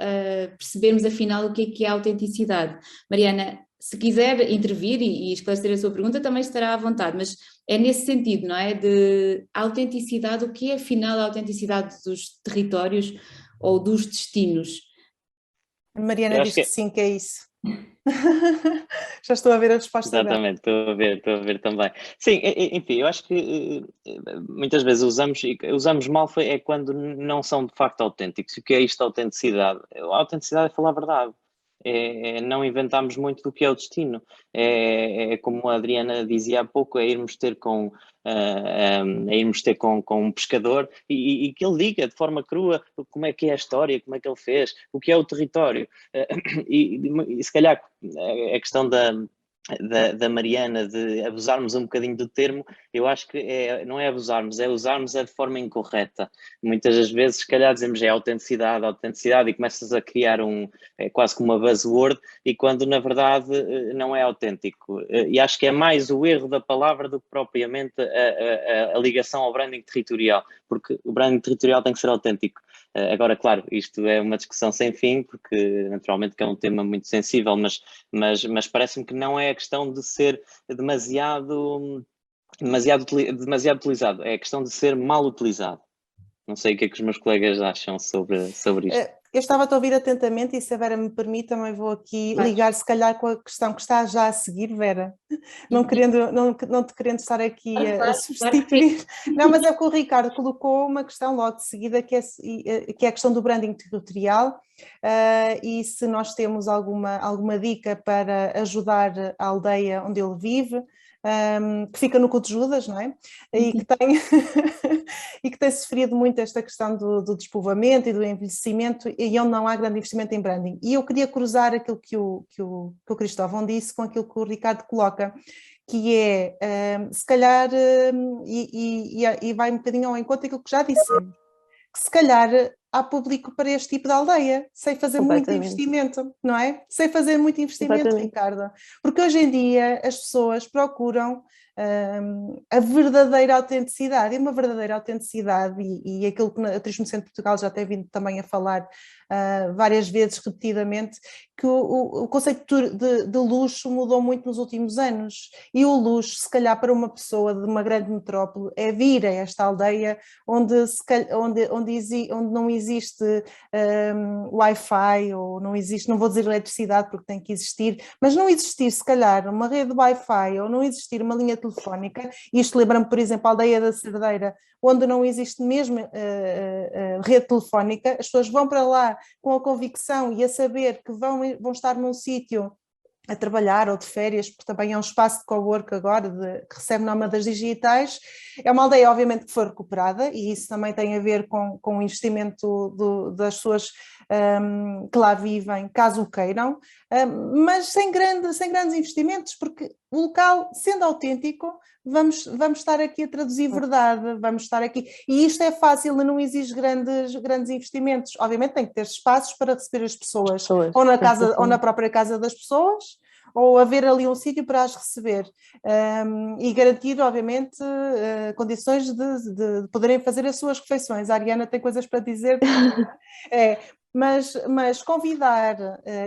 percebermos afinal o que é a autenticidade. Mariana, se quiser intervir e esclarecer a sua pergunta, também estará à vontade, mas é nesse sentido, não é? De autenticidade, o que é afinal a autenticidade dos territórios ou dos destinos? A Mariana diz que sim, que é isso. Já estou a ver a resposta dela. Exatamente, estou a ver também. Sim, enfim, eu acho que muitas vezes usamos mal é quando não são de facto autênticos. O que é isto, autenticidade? A autenticidade é falar a verdade. É não inventarmos muito do que é o destino. É como a Adriana dizia há pouco, é irmos ter com um pescador e que ele diga de forma crua como é que é a história, como é que ele fez, o que é o território. E se calhar a questão da Mariana de abusarmos um bocadinho do termo, eu acho que não é abusarmos, é usarmos de forma incorreta. Muitas das vezes, se calhar, dizemos é autenticidade, e começas a criar quase como uma buzzword, e quando na verdade não é autêntico. E acho que é mais o erro da palavra do que propriamente a ligação ao branding territorial, porque o branding territorial tem que ser autêntico. Agora, claro, isto é uma discussão sem fim, porque naturalmente que é um tema muito sensível, mas parece-me que não é a questão de ser demasiado utilizado, é a questão de ser mal utilizado. Não sei o que é que os meus colegas acham sobre isto. Eu estava a ouvir atentamente e, se a Vera me permite, também vou aqui ligar se calhar com a questão que está já a seguir, Vera, não te querendo estar aqui a substituir. Não, mas é que o Ricardo colocou uma questão logo de seguida, que é a questão do branding territorial, e se nós temos alguma dica para ajudar a aldeia onde ele vive, que fica no Cu de Judas, não é? E que tem, e que tem sofrido muito esta questão do despovoamento e do envelhecimento, e onde não há grande investimento em branding. E eu queria cruzar aquilo que o Cristóvão disse com aquilo que o Ricardo coloca, que é, se calhar, e vai um bocadinho ao encontro daquilo que já dissemos, que se calhar há público para este tipo de aldeia, sem fazer muito investimento, não é? Sem fazer muito investimento, Ricardo. Porque hoje em dia as pessoas procuram a verdadeira autenticidade, e uma verdadeira autenticidade, e aquilo que o Turismo Centro de Portugal já tem vindo também a falar várias vezes, repetidamente, que o conceito de luxo mudou muito nos últimos anos, e o luxo, se calhar para uma pessoa de uma grande metrópole, é vir a esta aldeia onde não existe Wi-Fi, ou não existe, não vou dizer eletricidade porque tem que existir, mas não existir se calhar uma rede de Wi-Fi ou não existir uma linha telefónica, isto lembra-me, por exemplo, a aldeia da Cerdeira, onde não existe mesmo rede telefónica, as pessoas vão para lá com a convicção e a saber que vão estar num sítio a trabalhar ou de férias, porque também é um espaço de cowork agora, que recebe nómadas digitais. É uma aldeia, obviamente, que foi recuperada, e isso também tem a ver com o investimento das pessoas que lá vivem, caso o queiram, mas sem grandes investimentos, porque o local, sendo autêntico, vamos estar aqui a traduzir verdade, vamos estar aqui, e isto é fácil, não exige grandes investimentos. Obviamente tem que ter espaços para receber as pessoas. Ou na casa, ou na própria casa das pessoas, ou haver ali um sítio para as receber, e garantir, obviamente, condições de poderem fazer as suas refeições. A Ariana tem coisas para dizer. Mas convidar,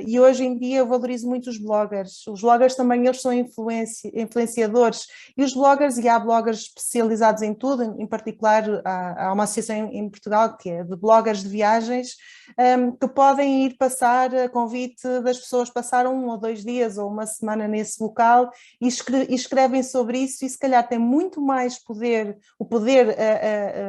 e hoje em dia eu valorizo muito os bloggers também eles são influenciadores, e os bloggers, e há bloggers especializados em tudo, em particular há uma associação em Portugal que é de bloggers de viagens, que podem ir passar a convite das pessoas, passar 1 ou 2 dias ou uma semana nesse local e escrevem sobre isso, e se calhar tem muito mais poder, o poder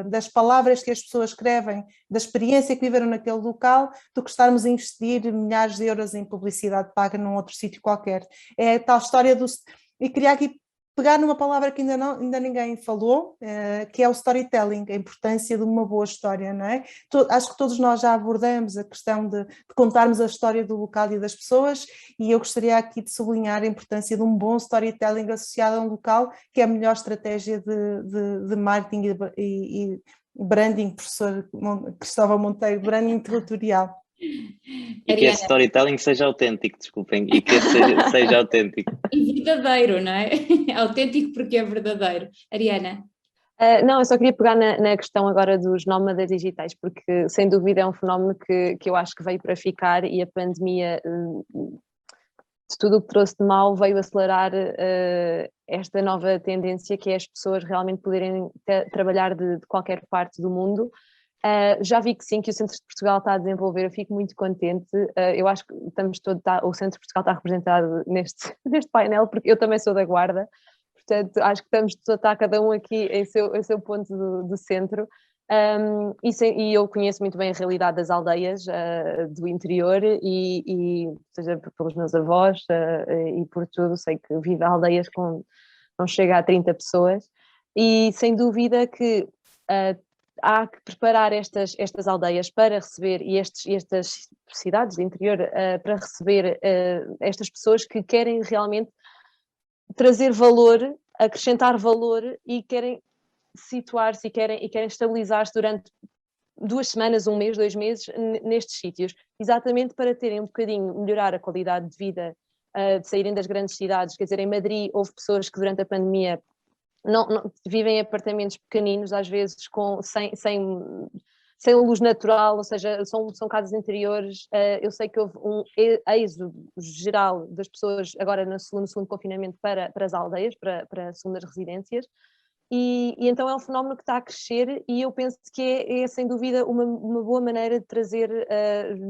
das palavras que as pessoas escrevem, da experiência que viveram naquele local, do que estarmos a investir milhares de euros em publicidade paga num outro sítio qualquer. É a tal história do... E queria aqui pegar numa palavra que ainda ninguém falou, que é o storytelling, a importância de uma boa história, não é? Acho que todos nós já abordamos a questão de contarmos a história do local e das pessoas, e eu gostaria aqui de sublinhar a importância de um bom storytelling associado a um local, que é a melhor estratégia de marketing e branding, professor Cristóvão Monteiro, branding territorial. E que esse storytelling seja autêntico, desculpem, e que seja autêntico. E verdadeiro, não é? Autêntico porque é verdadeiro. Ariana? Não, eu só queria pegar na questão agora dos nómadas digitais, porque sem dúvida é um fenómeno que eu acho que veio para ficar, e a pandemia, de tudo o que trouxe de mal, veio acelerar esta nova tendência, que é as pessoas realmente poderem trabalhar de qualquer parte do mundo. Já vi que sim, que o Centro de Portugal está a desenvolver, eu fico muito contente. Eu acho que o Centro de Portugal está representado neste painel, porque eu também sou da Guarda, portanto acho que está cada um aqui em seu ponto do centro. E eu conheço muito bem a realidade das aldeias do interior e seja pelos meus avós e por tudo, sei que vivo em aldeias com não chega a 30 pessoas e sem dúvida que há que preparar estas aldeias para receber e estas cidades do interior para receber estas pessoas que querem realmente trazer valor, acrescentar valor e querem situar-se e querem estabilizar-se durante 2 semanas, 1 mês, 2 meses nestes sítios, exatamente para terem um bocadinho, melhorar a qualidade de vida, de saírem das grandes cidades. Quer dizer, em Madrid houve pessoas que durante a pandemia não vivem em apartamentos pequeninos, às vezes sem luz natural, ou seja, são casas interiores. Eu sei que houve um êxodo geral das pessoas agora no segundo confinamento para as aldeias, para segundas residências. E então é um fenómeno que está a crescer e eu penso que é sem dúvida uma boa maneira de trazer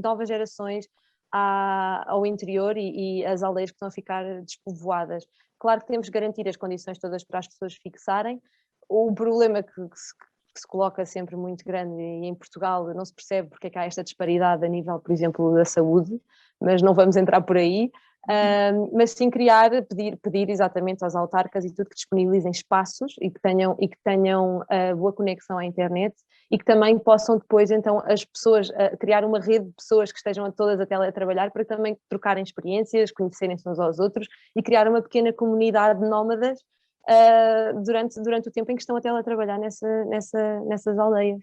novas gerações ao interior e às aldeias que estão a ficar despovoadas. Claro que temos que garantir as condições todas para as pessoas fixarem. O problema que se coloca sempre muito grande e em Portugal não se percebe porque é que há esta disparidade a nível, por exemplo, da saúde, mas não vamos entrar por aí. Mas sim pedir exatamente aos autarcas e tudo que disponibilizem espaços e que tenham boa conexão à internet e que também possam depois então as pessoas criar uma rede de pessoas que estejam todas a teletrabalhar para também trocarem experiências, conhecerem-se uns aos outros e criar uma pequena comunidade de nómadas durante o tempo em que estão a teletrabalhar nessas aldeias.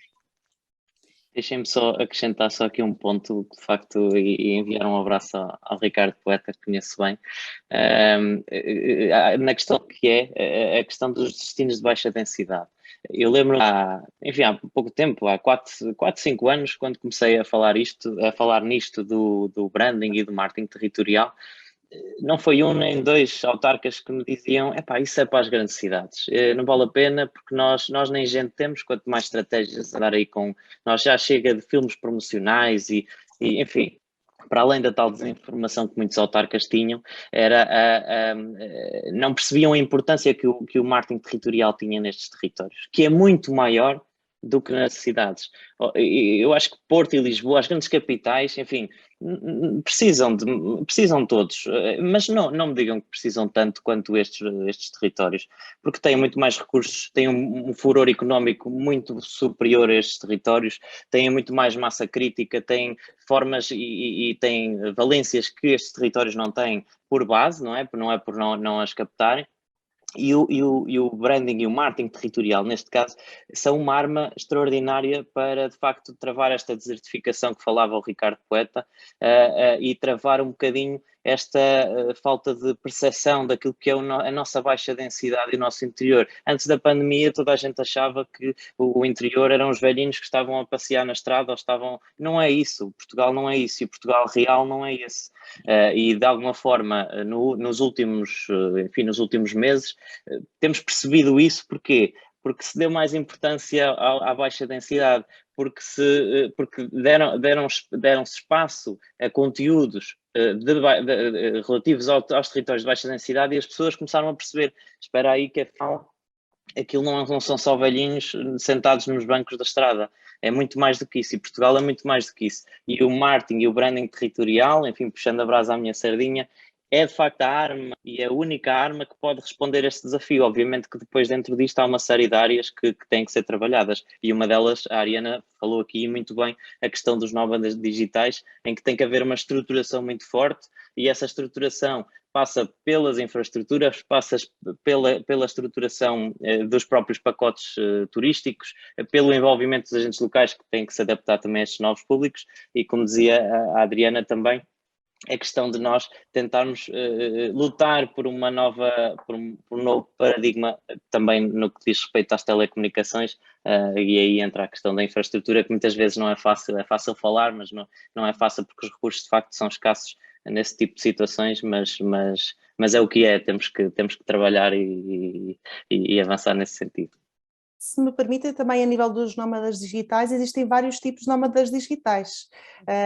Deixem-me só acrescentar só aqui um ponto, de facto, e enviar um abraço ao Ricardo Poeta, que conheço bem, na questão que é a questão dos destinos de baixa densidade. Eu lembro, há pouco tempo, há 4, 5 anos, quando comecei a falar nisto do branding e do marketing territorial, não foi um nem dois autarcas que me diziam, isso é para as grandes cidades, não vale a pena porque nós nem gente temos, quanto mais estratégias a dar aí com, nós já chega de filmes promocionais e enfim, para além da tal desinformação que muitos autarcas tinham, não percebiam a importância que o marketing territorial tinha nestes territórios, que é muito maior do que nas cidades. Eu acho que Porto e Lisboa, as grandes capitais, enfim, precisam todos, mas não me digam que precisam tanto quanto estes territórios, porque têm muito mais recursos, têm um furor económico muito superior a estes territórios, têm muito mais massa crítica, têm formas e têm valências que estes territórios não têm por base, não é por não as captarem. E o branding e o marketing territorial, neste caso, são uma arma extraordinária para, de facto, travar esta desertificação que falava o Ricardo Poeta e travar um bocadinho esta falta de percepção daquilo que é a nossa baixa densidade e o nosso interior. Antes da pandemia, toda a gente achava que o interior eram os velhinhos que estavam a passear na estrada ou estavam... Não é isso, Portugal não é isso e Portugal real não é esse. E, de alguma forma, nos últimos meses, temos percebido isso. Porquê? Porque se deu mais importância à baixa densidade, porque deram-se espaço a conteúdos relativos aos territórios de baixa densidade e as pessoas começaram a perceber, espera aí que aquilo não são só velhinhos sentados nos bancos da estrada, é muito mais do que isso, e Portugal é muito mais do que isso. E o marketing e o branding territorial, enfim, puxando a brasa à minha sardinha, é de facto a arma e a única arma que pode responder a este desafio. Obviamente que depois dentro disto há uma série de áreas que têm que ser trabalhadas e uma delas, a Ariana falou aqui muito bem, a questão dos nómadas digitais, em que tem que haver uma estruturação muito forte e essa estruturação passa pelas infraestruturas, passa pela estruturação dos próprios pacotes turísticos, pelo envolvimento dos agentes locais que têm que se adaptar também a estes novos públicos e, como dizia a Adriana também, é questão de nós tentarmos lutar por um novo paradigma também no que diz respeito às telecomunicações e aí entra a questão da infraestrutura que muitas vezes não é fácil, é fácil falar, mas não é fácil porque os recursos de facto são escassos nesse tipo de situações, mas é o que é, temos que trabalhar e avançar nesse sentido. se me permitem, também a nível dos nómadas digitais, existem vários tipos de nómadas digitais.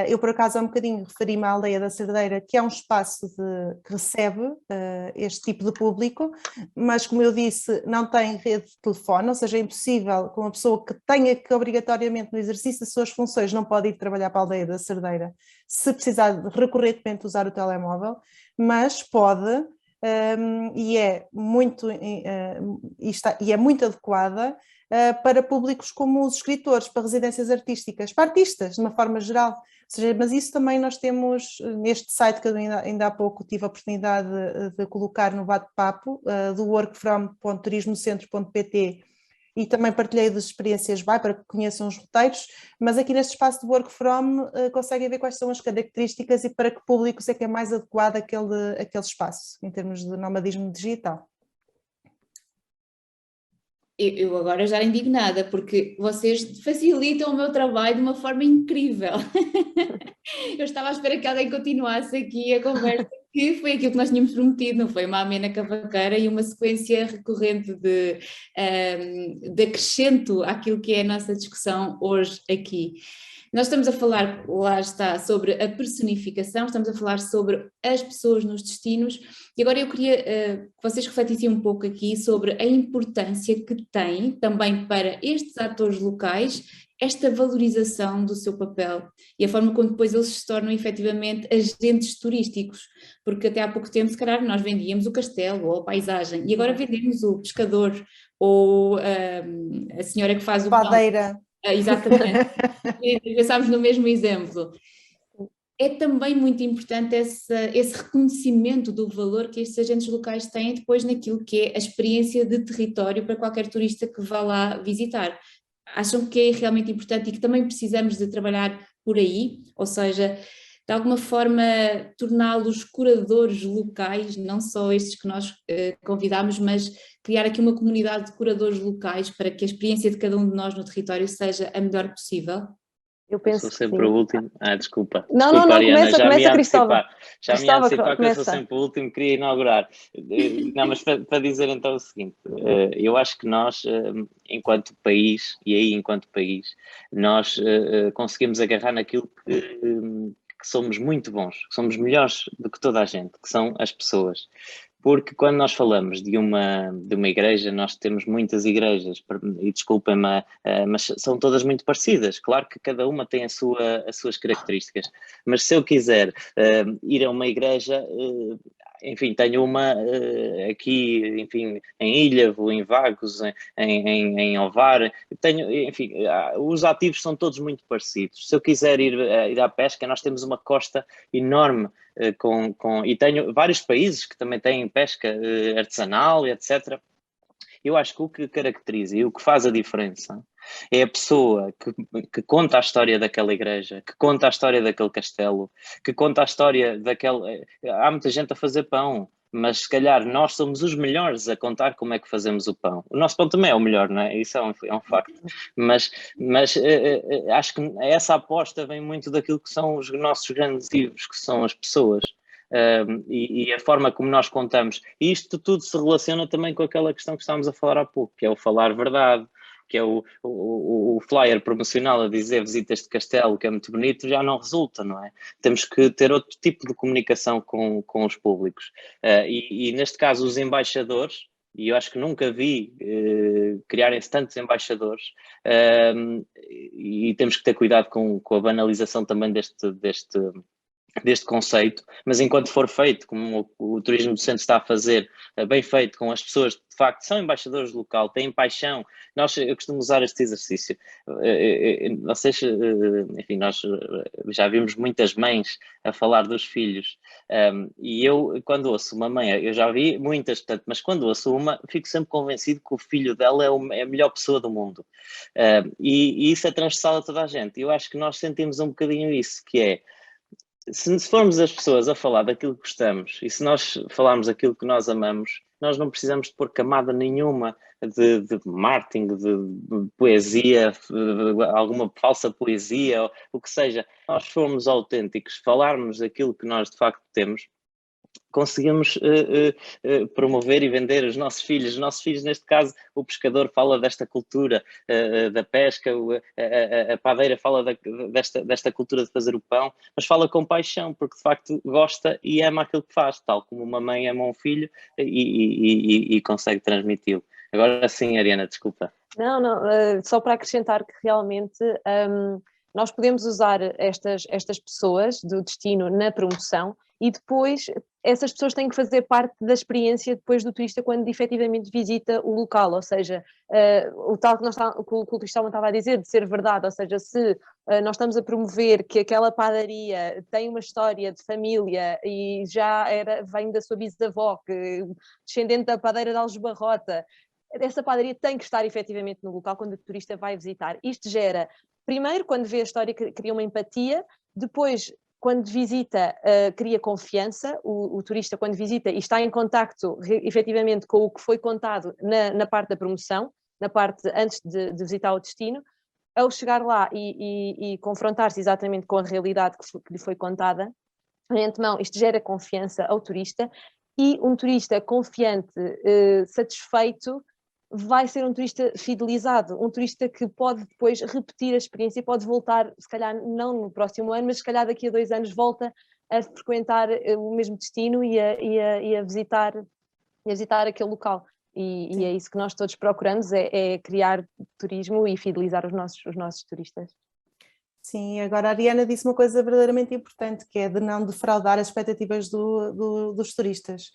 Eu, por acaso, há um bocadinho referi-me à Aldeia da Cerdeira, que é um espaço que recebe este tipo de público, mas, como eu disse, não tem rede de telefone, ou seja, é impossível que uma pessoa que tenha que, obrigatoriamente, no exercício das suas funções, não pode ir trabalhar para a Aldeia da Cerdeira, se precisar de, recorrentemente, usar o telemóvel, mas pode... e é muito adequada para públicos como os escritores, para residências artísticas, para artistas, de uma forma geral. Ou seja, mas isso também nós temos neste site que eu ainda há pouco tive a oportunidade de colocar no bate-papo, do workfrom.turismocentro.pt, e também partilhei das experiências para que conheçam os roteiros, mas aqui neste espaço de Work From conseguem ver quais são as características e para que públicos é que é mais adequado aquele espaço, em termos de nomadismo digital. Eu agora já indignada, porque vocês facilitam o meu trabalho de uma forma incrível. Eu estava à espera que alguém continuasse aqui a conversa, que foi aquilo que nós tínhamos prometido, não foi? Uma amena cavaqueira e uma sequência recorrente de acrescento àquilo que é a nossa discussão hoje aqui. Nós estamos a falar, lá está, sobre a personificação, estamos a falar sobre as pessoas nos destinos, e agora eu queria que vocês refletissem um pouco aqui sobre a importância que tem também para estes atores locais esta valorização do seu papel e a forma como depois eles se tornam efetivamente agentes turísticos, porque até há pouco tempo, se calhar, nós vendíamos o castelo ou a paisagem, e agora vendemos o pescador ou a senhora que faz o pão. Padeira. Exatamente, pensámos no mesmo exemplo. É também muito importante esse reconhecimento do valor que estes agentes locais têm depois naquilo que é a experiência de território para qualquer turista que vá lá visitar. Acham que é realmente importante e que também precisamos de trabalhar por aí, ou seja, de alguma forma torná-los curadores locais, não só estes que nós convidamos, mas criar aqui uma comunidade de curadores locais para que a experiência de cada um de nós no território seja a melhor possível? Eu penso sou sempre que sim. o último. Desculpa. Não, Desculpa, Ariana, começa, Cristóvão. Já me ia antecipar que eu começa. sou sempre o último, queria inaugurar. Não, mas para dizer então o seguinte, eu acho que nós, enquanto país, nós conseguimos agarrar naquilo que somos muito bons, que somos melhores do que toda a gente, que são as pessoas. Porque quando nós falamos de uma igreja, nós temos muitas igrejas, e desculpem-me, mas são todas muito parecidas. Claro que cada uma tem as suas características, mas se eu quiser ir a uma igreja, enfim, tenho uma aqui, enfim, em Ilhavo, em Vagos, em Ovar, enfim, os ativos são todos muito parecidos. Se eu quiser ir à pesca, nós temos uma costa enorme, e tenho vários países que também têm pesca artesanal, etc. Eu acho que o que caracteriza e o que faz a diferença é a pessoa que conta a história daquela igreja, que conta a história daquele castelo, que conta a história daquele... Há muita gente a fazer pão, mas se calhar nós somos os melhores a contar como é que fazemos o pão. O nosso pão também é o melhor, não é? Isso é um facto. Mas acho que essa aposta vem muito daquilo que são os nossos grandes livros, que são as pessoas. E a forma como nós contamos. E isto tudo se relaciona também com aquela questão que estávamos a falar há pouco, que é o falar verdade, que é o flyer promocional a dizer visita este castelo que é muito bonito, já não resulta, não é? Temos que ter outro tipo de comunicação com os públicos. E neste caso os embaixadores, e eu acho que nunca vi criarem-se tantos embaixadores, e temos que ter cuidado com a banalização também deste conceito, mas enquanto for feito, como o Turismo do Centro está a fazer, bem feito, com as pessoas que de facto são embaixadores do local, têm paixão, eu costumo usar este exercício, vocês, enfim, nós já vimos muitas mães a falar dos filhos, e eu, quando ouço uma mãe, eu já vi muitas, portanto, mas quando ouço uma, fico sempre convencido que o filho dela é a melhor pessoa do mundo, e isso é transversal a toda a gente. Eu acho que nós sentimos um bocadinho isso, que é, se formos as pessoas a falar daquilo que gostamos e se nós falarmos daquilo que nós amamos, nós não precisamos de pôr camada nenhuma de marketing, de poesia, de alguma falsa poesia, ou o que seja. Nós formos autênticos, falarmos daquilo que nós de facto temos, conseguimos promover e vender os nossos filhos. Os nossos filhos, neste caso, o pescador fala desta cultura da pesca, a padeira fala desta cultura de fazer o pão, mas fala com paixão, porque de facto gosta e ama aquilo que faz, tal como uma mãe ama um filho e consegue transmiti-lo. Agora sim, Ariana, desculpa. Não, só para acrescentar que realmente nós podemos usar estas pessoas do destino na promoção e depois essas pessoas têm que fazer parte da experiência depois do turista quando efetivamente visita o local, ou seja, o tal que o Cristóvão estava a dizer, de ser verdade, ou seja, se nós estamos a promover que aquela padaria tem uma história de família e vem da sua bisavó, descendente da padeira de Aljubarrota, essa padaria tem que estar efetivamente no local quando o turista vai visitar. Isto gera, primeiro, quando vê a história, cria uma empatia, depois, quando visita, cria confiança, o turista quando visita e está em contacto efetivamente com o que foi contado na parte da promoção, na parte antes de visitar o destino, ao chegar lá e confrontar-se exatamente com a realidade que lhe foi contada, de antemão, isto gera confiança ao turista e um turista confiante, satisfeito, vai ser um turista fidelizado, um turista que pode depois repetir a experiência e pode voltar, se calhar não no próximo ano, mas se calhar daqui a 2 anos volta a frequentar o mesmo destino e a visitar aquele local. E é isso que nós todos procuramos, é criar turismo e fidelizar os nossos turistas. Sim, agora a Ariana disse uma coisa verdadeiramente importante, que é de não defraudar as expectativas dos turistas,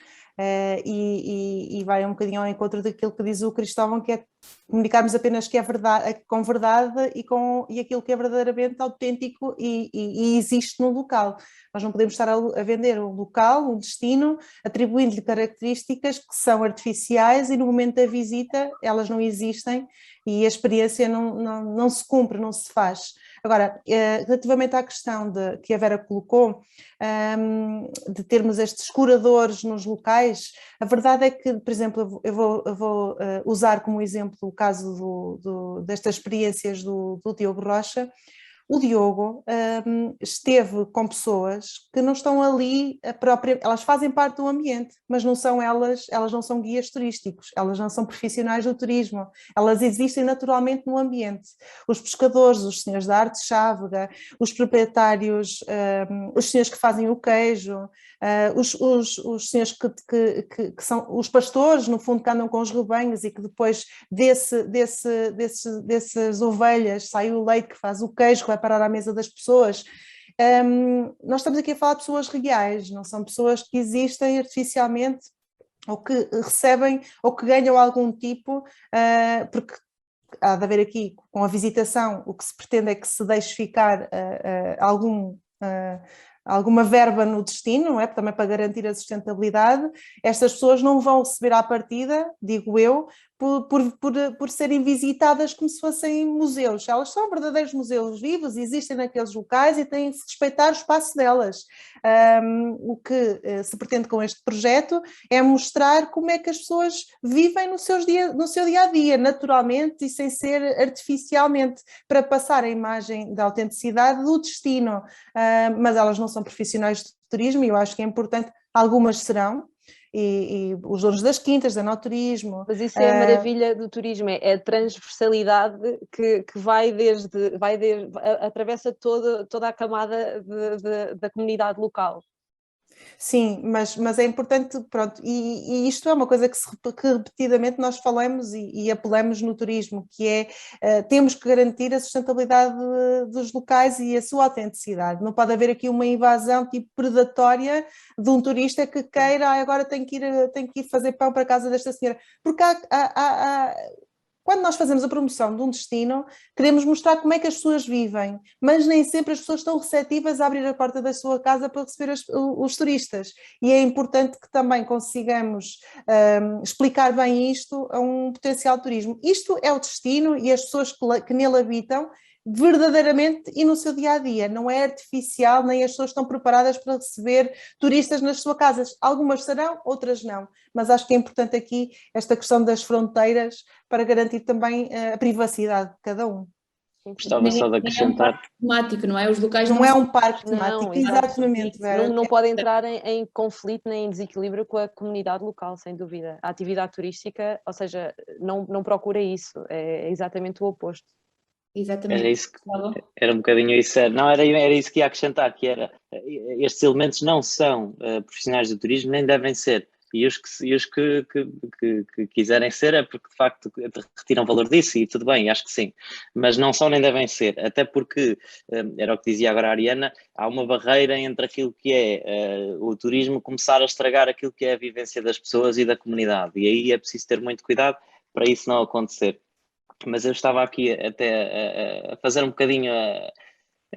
e vai um bocadinho ao encontro daquilo que diz o Cristóvão, que é comunicarmos apenas que é verdade, com verdade e aquilo que é verdadeiramente autêntico e existe no local. Nós não podemos estar a vender um local, um destino, atribuindo-lhe características que são artificiais e no momento da visita elas não existem e a experiência não se cumpre, não se faz. Agora, relativamente à questão que a Vera colocou, de termos estes curadores nos locais, a verdade é que, por exemplo, eu vou usar como exemplo o caso destas experiências do Diogo Rocha. O Diogo esteve com pessoas que não estão ali elas fazem parte do ambiente, mas não são elas não são guias turísticos, elas não são profissionais do turismo, elas existem naturalmente no ambiente. Os pescadores, os senhores da arte chávega, os proprietários, os senhores que fazem o queijo, os senhores que são os pastores, no fundo, que andam com os rebanhos e que depois dessas ovelhas sai o leite que faz o queijo, vai parar à mesa das pessoas. Nós estamos aqui a falar de pessoas reais, não são pessoas que existem artificialmente ou que recebem ou que ganham algum tipo, porque há de haver aqui, com a visitação, o que se pretende é que se deixe ficar alguma verba no destino, não é? Também para garantir a sustentabilidade. Estas pessoas não vão receber à partida, digo eu, por serem visitadas como se fossem museus. Elas são verdadeiros museus vivos, existem naqueles locais e têm que respeitar o espaço delas. O que se pretende com este projeto é mostrar como é que as pessoas vivem no seu dia-a-dia, naturalmente e sem ser artificialmente, para passar a imagem da autenticidade do destino. Mas elas não são profissionais de turismo e eu acho que é importante, algumas serão, e os donos das quintas, da Enoturismo. Mas isso é a maravilha do turismo, é a transversalidade que atravessa toda a camada da comunidade local. Sim, mas é importante, pronto, e isto é uma coisa que repetidamente nós falamos e apelamos no turismo, que é, temos que garantir a sustentabilidade dos locais e a sua autenticidade. Não pode haver aqui uma invasão tipo predatória de um turista que queira, agora tem que ir fazer pão para a casa desta senhora, porque quando nós fazemos a promoção de um destino, queremos mostrar como é que as pessoas vivem, mas nem sempre as pessoas estão receptivas a abrir a porta da sua casa para receber os turistas. E é importante que também consigamos explicar bem isto a um potencial turismo. Isto é o destino e as pessoas que nele habitam, verdadeiramente e no seu dia-a-dia, não é artificial, nem as pessoas estão preparadas para receber turistas nas suas casas. Algumas serão, outras não, mas acho que é importante aqui esta questão das fronteiras para garantir também a privacidade de cada um. Gostava só de acrescentar. É um parque temático, não é? Os locais não é um parque temático, Não, exatamente. Vera. Não pode entrar em conflito nem em desequilíbrio com a comunidade local, sem dúvida. A atividade turística, ou seja, não procura isso, é exatamente o oposto. Exatamente. Era isso, era um bocadinho isso. Não, era isso que ia acrescentar, que era, estes elementos não são profissionais do turismo, nem devem ser. E os que quiserem ser é porque de facto retiram valor disso e tudo bem, acho que sim, mas não são nem devem ser, até porque, era o que dizia agora a Ariana, há uma barreira entre aquilo que é o turismo começar a estragar aquilo que é a vivência das pessoas e da comunidade, e aí é preciso ter muito cuidado para isso não acontecer. Mas eu estava aqui até a fazer um bocadinho,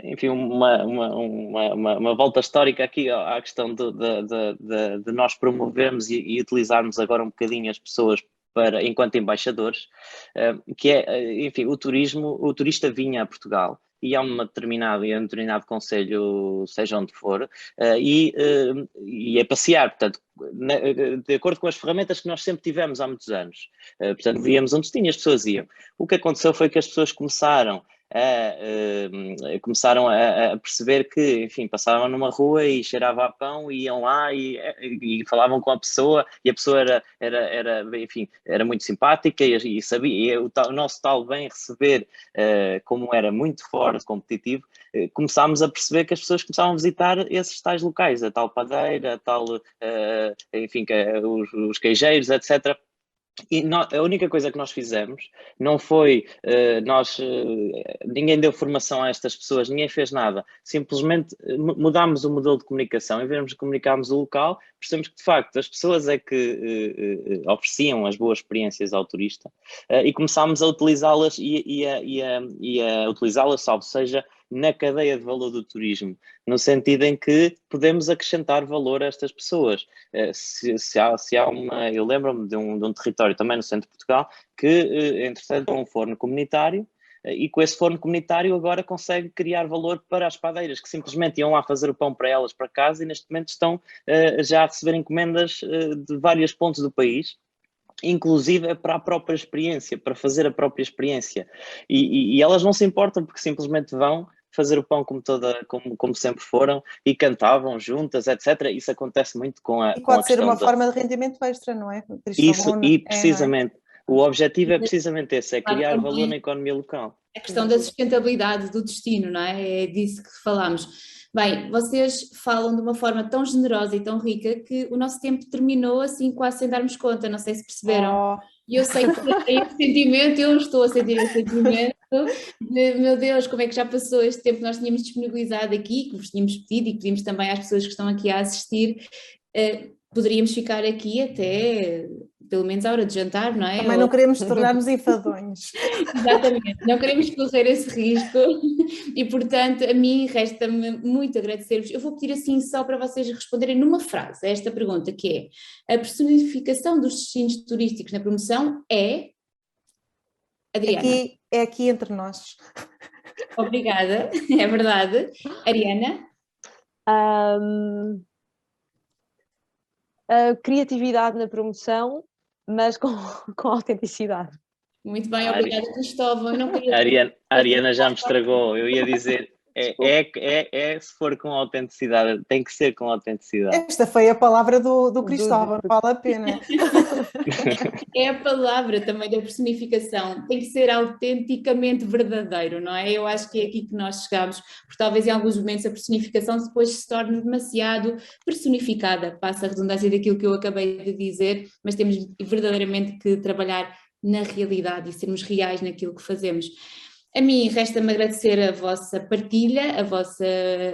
enfim, uma volta histórica aqui à questão de nós promovermos e utilizarmos agora um bocadinho as pessoas enquanto embaixadores, que é, enfim, o turista vinha a Portugal e há um determinado concelho, seja onde for, e é passear, portanto, de acordo com as ferramentas que nós sempre tivemos há muitos anos. Portanto, víamos onde tinha, as pessoas iam. O que aconteceu foi que as pessoas começaram a perceber que, enfim, passavam numa rua e cheirava a pão e iam lá e falavam com a pessoa e a pessoa enfim, era muito simpática e sabia, e o nosso tal bem receber, como era muito forte, competitivo, começámos a perceber que as pessoas começavam a visitar esses tais locais, a tal padeira, a tal, enfim, os queijeiros, etc. E a única coisa que nós fizemos não foi, ninguém deu formação a estas pessoas, ninguém fez nada, simplesmente mudámos o modelo de comunicação. Em vez de comunicarmos o local, percebemos que de facto as pessoas é que ofereciam as boas experiências ao turista, e começámos a utilizá-las e a utilizá-las, salvo seja, na cadeia de valor do turismo, no sentido em que podemos acrescentar valor a estas pessoas. Se há uma, eu lembro-me de um território também no centro de Portugal que, entretanto, um forno comunitário, e com esse forno comunitário agora consegue criar valor para as padeiras, que simplesmente iam lá fazer o pão para elas para casa e neste momento estão já a receber encomendas de vários pontos do país, inclusive para a própria experiência, para fazer a própria experiência. E elas não se importam porque simplesmente vão fazer o pão como sempre foram e cantavam juntas, etc. Isso acontece muito com a E pode ser uma questão forma de rendimento extra, não é? Isso, e precisamente, não é? O objetivo é precisamente esse, é criar valor na economia local. A questão da sustentabilidade do destino, não é? É disso que falamos. Bem, vocês falam de uma forma tão generosa e tão rica que o nosso tempo terminou assim quase sem darmos conta, não sei se perceberam. E eu sei que é esse sentimento, eu estou a sentir esse sentimento de, meu Deus, como é que já passou este tempo que nós tínhamos disponibilizado aqui, que vos tínhamos pedido e que pedimos também às pessoas que estão aqui a assistir. Poderíamos ficar aqui até pelo menos a hora de jantar, não é? Também não queremos tornar-nos enfadonhos. Exatamente, não queremos correr esse risco e, portanto, a mim resta-me muito agradecer-vos. Eu vou pedir assim só para vocês responderem numa frase a esta pergunta, que é: a personificação dos destinos turísticos na promoção é... Adriana. É aqui entre nós. Obrigada, é verdade. Ariana? A criatividade na promoção, mas com autenticidade. Muito bem, obrigada, Cristóvão. Eu não queria... A Ariana já me estragou, eu ia dizer, se for com autenticidade, tem que ser com autenticidade. Esta foi a palavra do Cristóvão, não vale a pena. É a palavra também da personificação, tem que ser autenticamente verdadeiro, não é? Eu acho que é aqui que nós chegamos, porque talvez em alguns momentos a personificação depois se torne demasiado personificada, passa a redundância daquilo que eu acabei de dizer, mas temos verdadeiramente que trabalhar na realidade e sermos reais naquilo que fazemos. A mim resta-me agradecer a vossa partilha, a vossa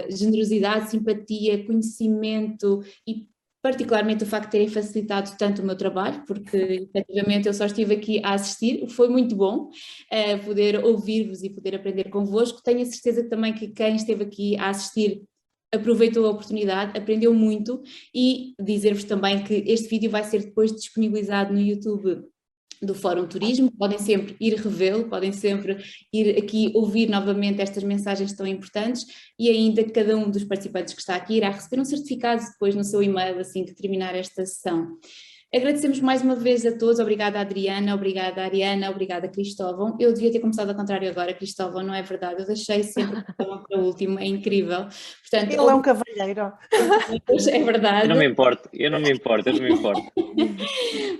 generosidade, simpatia, conhecimento e particularmente o facto de terem facilitado tanto o meu trabalho, porque efetivamente eu só estive aqui a assistir, foi muito bom poder ouvir-vos e poder aprender convosco. Tenho a certeza também que quem esteve aqui a assistir aproveitou a oportunidade, aprendeu muito, e dizer-vos também que este vídeo vai ser depois disponibilizado no YouTube do Fórum Turismo, podem sempre ir revê-lo, podem sempre ir aqui ouvir novamente estas mensagens tão importantes, e ainda cada um dos participantes que está aqui irá receber um certificado depois no seu e-mail assim que terminar esta sessão. Agradecemos mais uma vez a todos, obrigada Adriana, obrigada Ariana, obrigada Cristóvão. Eu devia ter começado ao contrário agora, Cristóvão, não é verdade, eu deixei sempre Cristóvão para o último, é incrível. Portanto, ele é um cavalheiro. É verdade. Eu não me importo.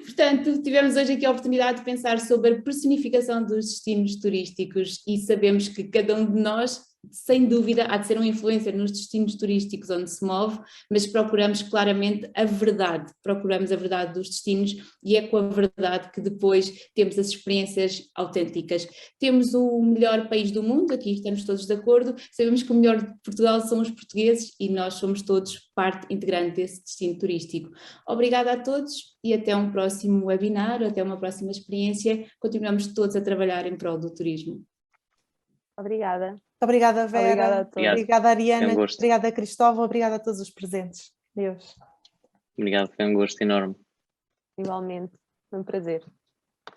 Portanto, tivemos hoje aqui a oportunidade de pensar sobre a personificação dos destinos turísticos e sabemos que cada um de nós, sem dúvida, há de ser um influencer nos destinos turísticos onde se move, mas procuramos claramente a verdade dos destinos e é com a verdade que depois temos as experiências autênticas. Temos o melhor país do mundo, aqui estamos todos de acordo, sabemos que o melhor de Portugal são os portugueses e nós somos todos parte integrante desse destino turístico. Obrigada a todos e até um próximo webinar, até uma próxima experiência. Continuamos todos a trabalhar em prol do turismo. Obrigada. Obrigada, Vera. Obrigada a todos. Obrigada, Ariana. Foi um gosto. Obrigada, Cristóvão. Obrigada a todos os presentes. Deus. Obrigado, foi um gosto enorme. Igualmente, foi um prazer.